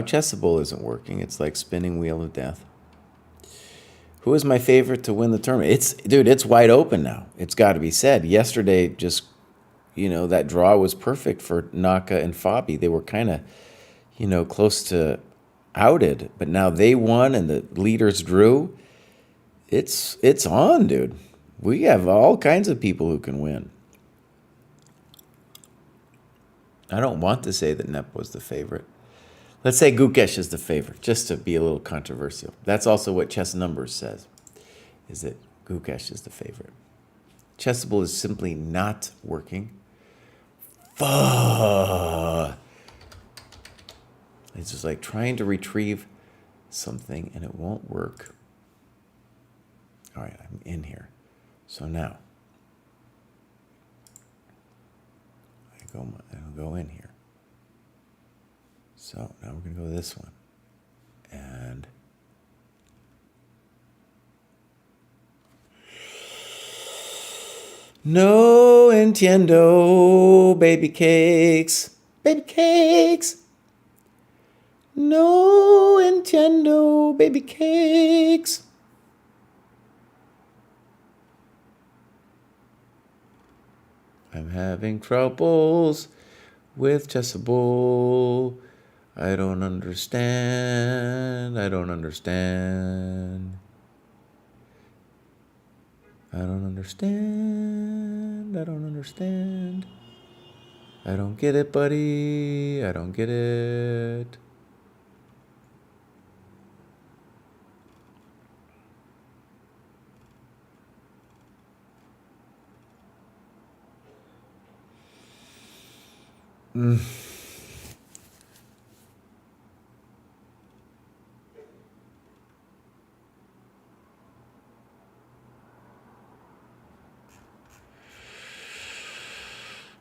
Chessable isn't working. It's like spinning wheel of death. Who is my favorite to win the tournament? It's wide open now. It's got to be said. Yesterday, just, that draw was perfect for Naka and Fabi. They were kind of, close to outed, but now they won and the leaders drew. It's on, dude. We have all kinds of people who can win. I don't want to say that Nep was the favorite. Let's say Gukesh is the favorite, just to be a little controversial. That's also what Chess Numbers says, is that Gukesh is the favorite. Chessable is simply not working. Fuck. It's just like trying to retrieve something and it won't work. All right, I'm in here. So now, I go in here. So now we're going to go to this one. And no entiendo, baby cakes. Baby cakes. No entiendo, baby cakes. I'm having troubles with Chessable. I don't understand. I don't understand. I don't understand. I don't understand. I don't get it, buddy. I don't get it.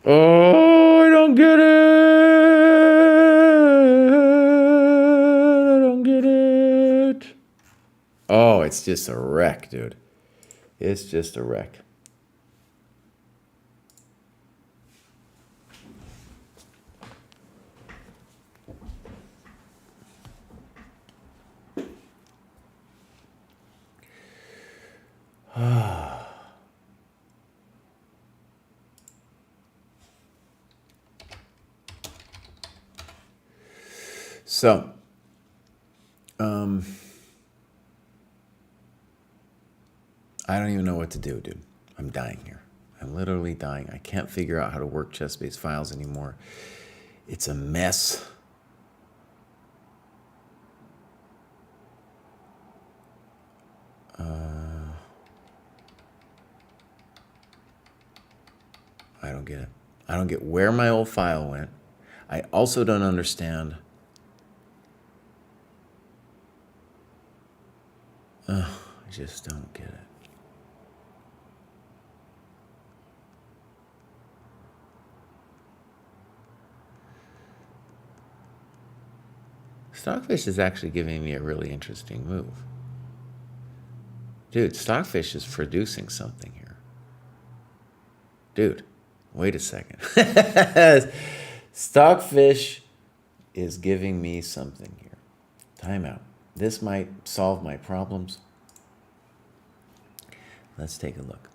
Oh, I don't get it. I don't get it. Oh, it's just a wreck, dude. It's just a wreck. So, I don't even know what to do, dude. I'm dying here. I'm literally dying. I can't figure out how to work chess-based files anymore. It's a mess. I don't get it. I don't get where my old file went. I also don't understand. I just don't get it. Stockfish is actually giving me a really interesting move. Dude, Stockfish is producing something here. Dude, wait a second. Stockfish is giving me something here. Time out. This might solve my problems. Let's take a look.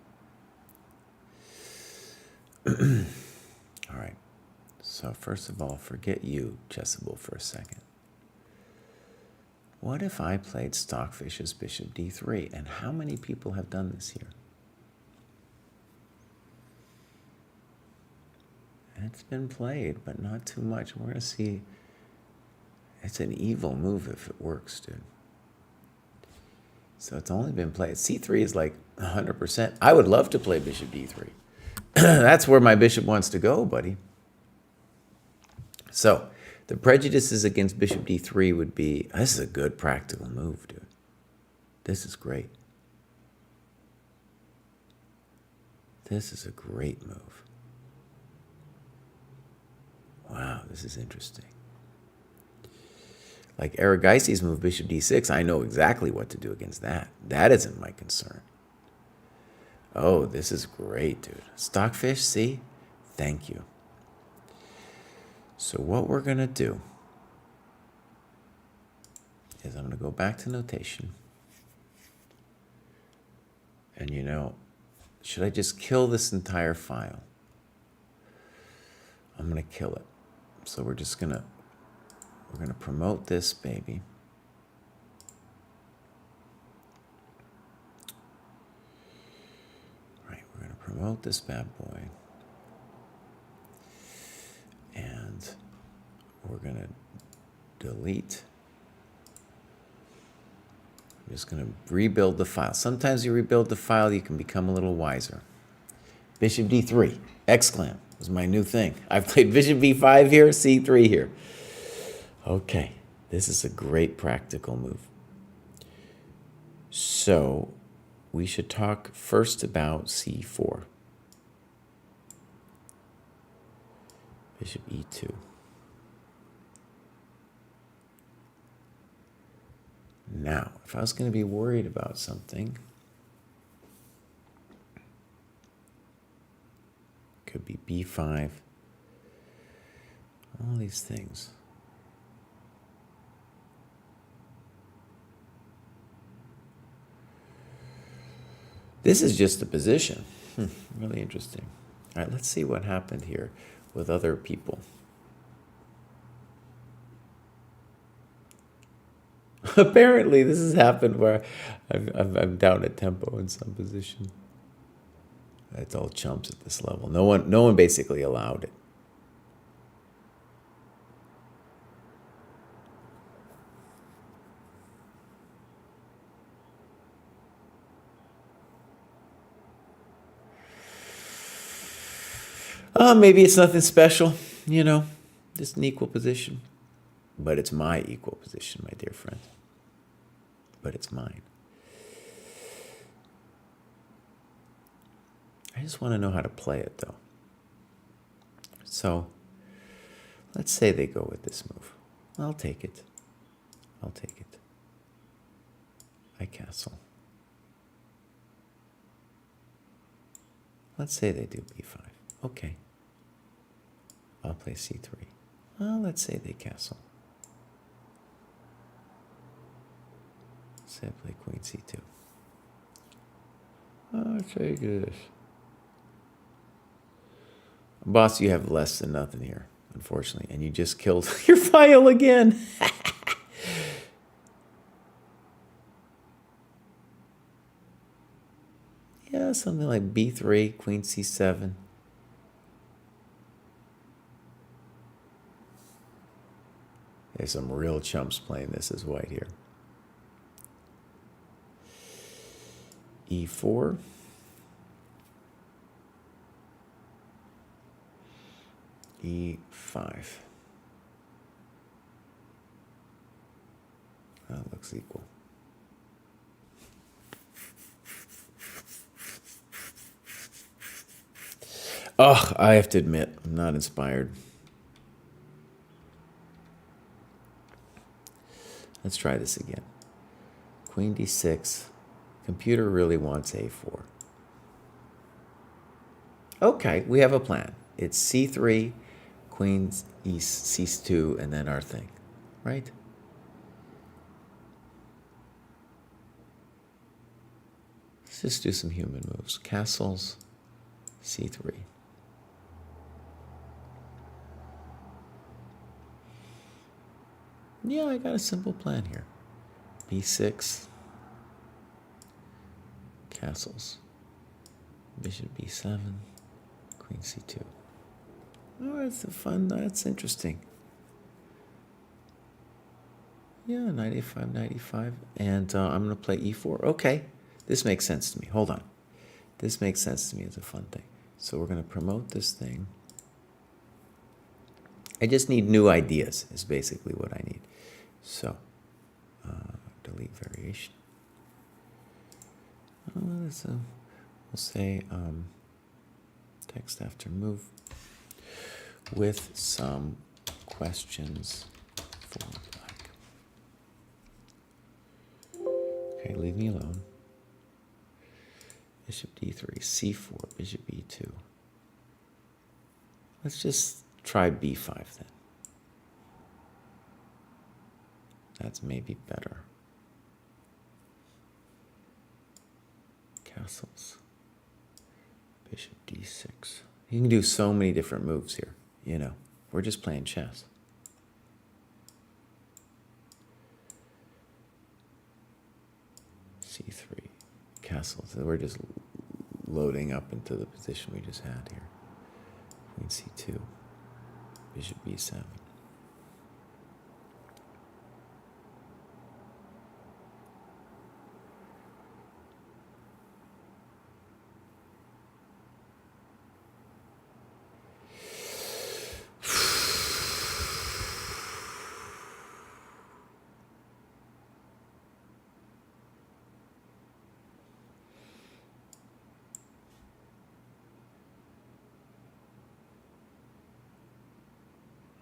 All right. So first of all, forget you, Chessable, for a second. What if I played Stockfish's bishop d3? And how many people have done this here? It's been played, but not too much. We're going to see. It's an evil move if it works, dude. So it's only been played. c3 is like 100%. I would love to play bishop d3. That's where my bishop wants to go, buddy. So the prejudices against bishop d3 would be, this is a good practical move, dude. This is great. This is a great move. Wow, this is interesting. Like Aragaisi's move, bishop d6, I know exactly what to do against that. That isn't my concern. Oh, this is great, dude. Stockfish, see? Thank you. So what we're going to do is I'm going to go back to notation. And you know, should I just kill this entire file? I'm going to kill it. So we're just going to, we're going to promote this baby. Right, we're going to promote this bad boy. And we're going to delete. I'm just going to rebuild the file. Sometimes you rebuild the file, you can become a little wiser. Bishop d3, exclam, was my new thing. I've played bishop b5 here, c3 here. Okay, this is a great practical move. So we should talk first about c4. Bishop e2. Now, if I was going to be worried about something, could be b5, all these things. This is just a position. Really interesting. All right, let's see what happened here with other people. Apparently, this has happened where I'm down at tempo in some position. It's all chumps at this level. No one basically allowed it. Maybe it's nothing special, you know, just an equal position. But it's my equal position, my dear friend. But it's mine. I just want to know how to play it, though. So, let's say they go with this move. I'll take it. I'll take it. I castle. Let's say they do b5. Okay. I'll play c3. Well, let's say they castle. Say I play queen c2. I'll take this. Boss, you have less than nothing here, unfortunately, and you just killed your file again. Yeah, something like b3, queen c7. There's some real chumps playing this as white here. e4. e5. That looks equal. Oh, I have to admit, I'm not inspired. Let's try this again. Queen d6. Computer really wants a4. Okay, we have a plan. It's c3, queen c2, and then our thing, right? Let's just do some human moves. Castles, c3. Yeah, I got a simple plan here. B6. Castles. Bishop B7. Queen C2. Oh, that's fun. That's interesting. Yeah, knight A5, knight E5. And I'm going to play E4. Okay. This makes sense to me. Hold on. This makes sense to me as a fun thing. So we're going to promote this thing. I just need new ideas is basically what I need. So, delete variation. We'll say text after move with some questions for black. Okay, leave me alone. Bishop D3, C4, Bishop E2. Let's just try B5 then. That's maybe better. Castles. Bishop D6. You can do so many different moves here, you know. We're just playing chess. C3. Castles. We're just loading up into the position we just had here. Queen C2. Bishop B7.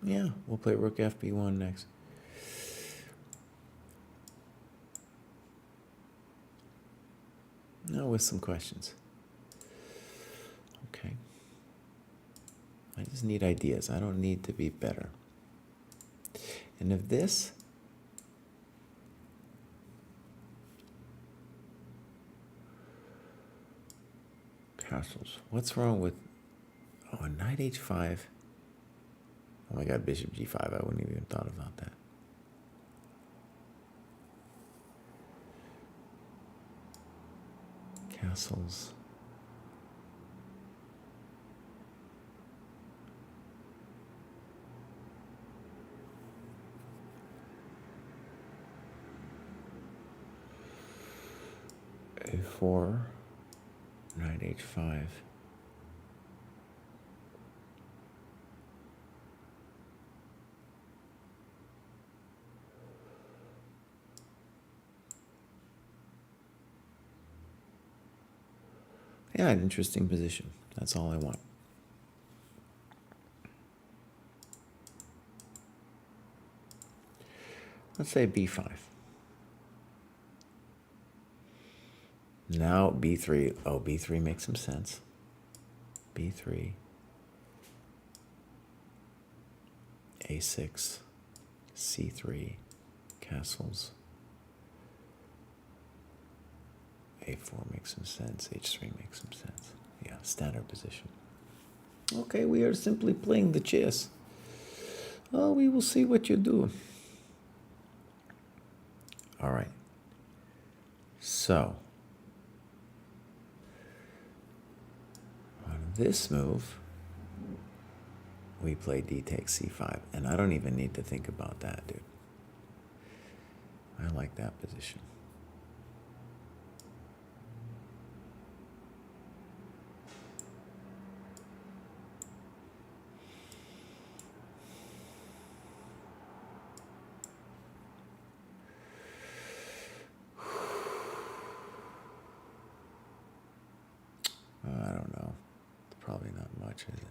Yeah, we'll play rook FB1 next. Now with some questions. Okay. I just need ideas. I don't need to be better. And if this castles, what's wrong with knight H5? Oh my god, Bishop G5, I wouldn't even thought about that. Castles. A4, knight H5. Yeah, an interesting position. That's all I want. Let's say B5. Now B3. Oh, B3 makes some sense. B3. A6. C3. Castles. A4 makes some sense. H3 makes some sense. Yeah, standard position. Okay, we are simply playing the chess. Oh, we will see what you do. All right. So, on this move, we play D takes C5. And I don't even need to think about that, dude. I like that position. I don't know. Probably not much, is it?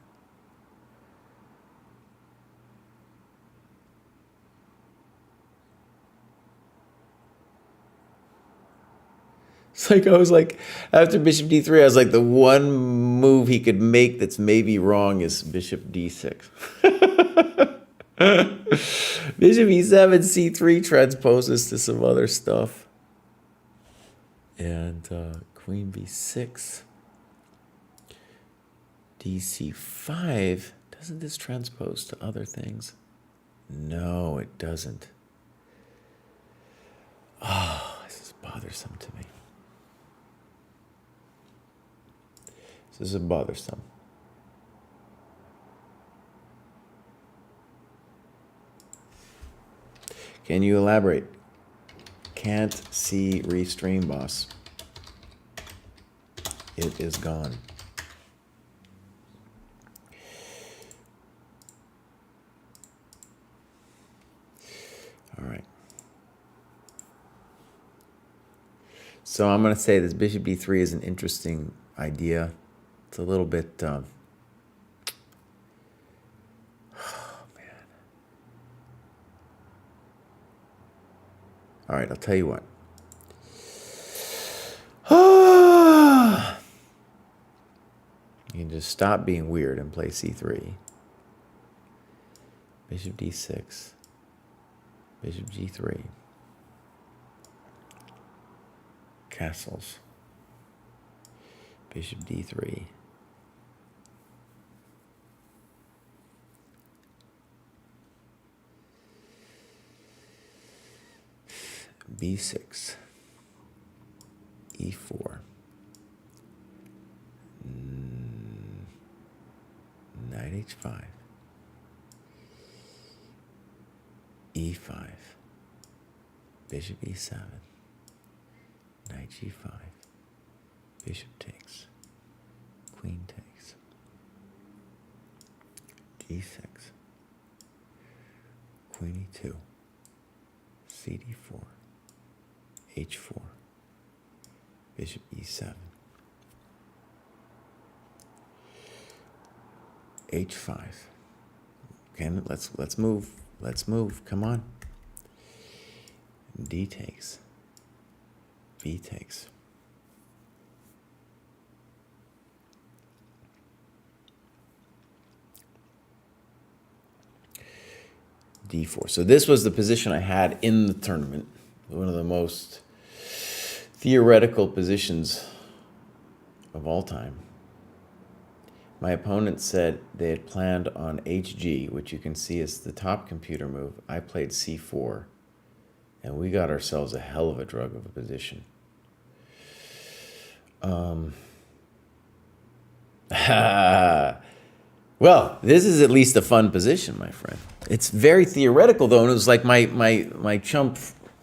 It's like, I was like, after Bishop D3, I was like, the one move he could make that's maybe wrong is Bishop D6. Bishop E7, C3 transposes to some other stuff. And Queen B6. DC5, doesn't this transpose to other things? No, it doesn't. Ah. bothersome to me. This is bothersome. Can you elaborate? Can't see restream, boss. It is gone. All right. So I'm going to say this bishop d3 is an interesting idea. It's a little bit, oh man. All right, I'll tell you what. You can just stop being weird and play c3. Bishop d6. Bishop g3. Castles. Bishop d3. b6. e4. Knight h5. e5. Bishop e7. Knight g5. Bishop takes. Queen takes. d6. Queen e2. cd4. h4. Bishop e7. h5. Okay, let's move. Let's move. Come on. D takes. B takes. D4. So this was the position I had in the tournament. One of the most theoretical positions of all time. My opponent said they had planned on HG, which you can see is the top computer move. I played C4, and we got ourselves a hell of a drug of a position. Well, this is at least a fun position, my friend. It's very theoretical, though, and it was like my chump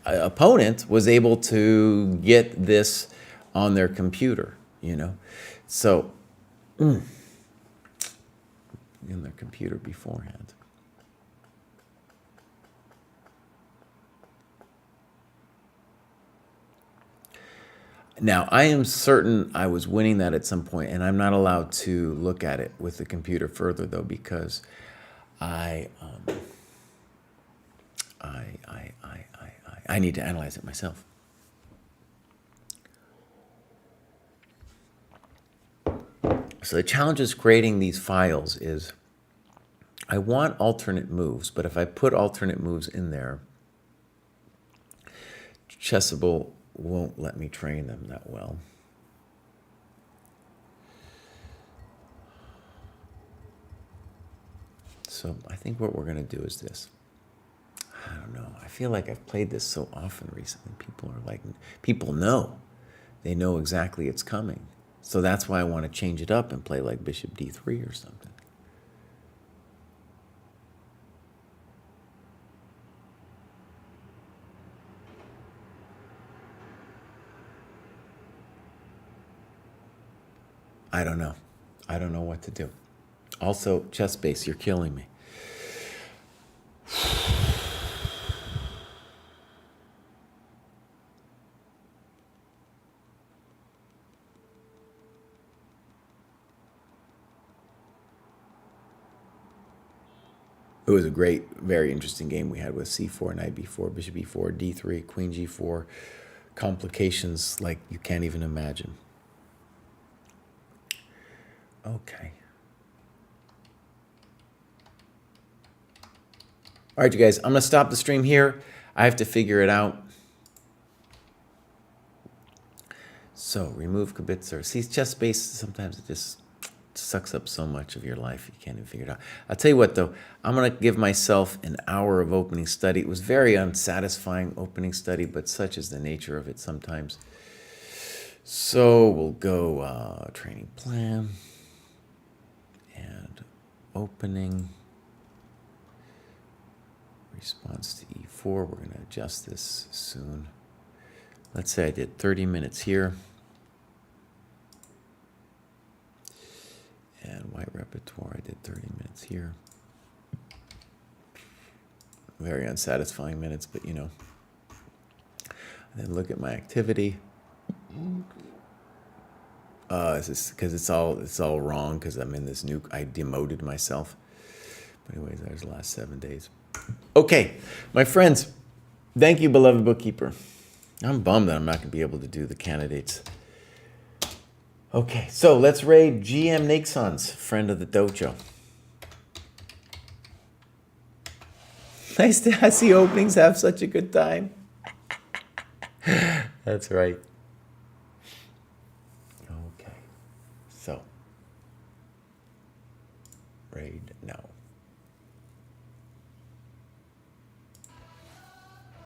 opponent was able to get this on their computer, you know? So, in their computer beforehand. Now, I am certain I was winning that at some point, and I'm not allowed to look at it with the computer further, though, because I need to analyze it myself. So the challenge is creating these files is I want alternate moves, but if I put alternate moves in there, Chessable won't let me train them that well. So I think what we're going to do is this. I don't know. I feel like I've played this so often recently. People know. They know exactly it's coming. So that's why I want to change it up and play like Bishop d3 or something. I don't know. I don't know what to do. Also, chess base, you're killing me. It was a great, very interesting game we had with c4, knight b4, bishop e4, d3, queen g4, complications like you can't even imagine. Okay. All right, you guys, I'm going to stop the stream here. I have to figure it out. So, remove Kibitzer. See, chess base, sometimes it just sucks up so much of your life you can't even figure it out. I'll tell you what though, I'm gonna give myself an hour of opening study. It was very unsatisfying opening study, but such is the nature of it sometimes. So we'll go training plan and opening. Response to E4, we're going to adjust this soon. Let's say I did 30 minutes here. And white repertoire, I did 30 minutes here. Very unsatisfying minutes, but you know. And then look at my activity. Because it's all wrong because I'm in this new, I demoted myself. But anyways, there's the last 7 days. Okay, my friends, thank you, beloved bookkeeper. I'm bummed that I'm not going to be able to do the candidates. Okay, so let's raid GM Nixon's friend of the dojo. Nice to see openings have such a good time. That's right. Okay, so raid now.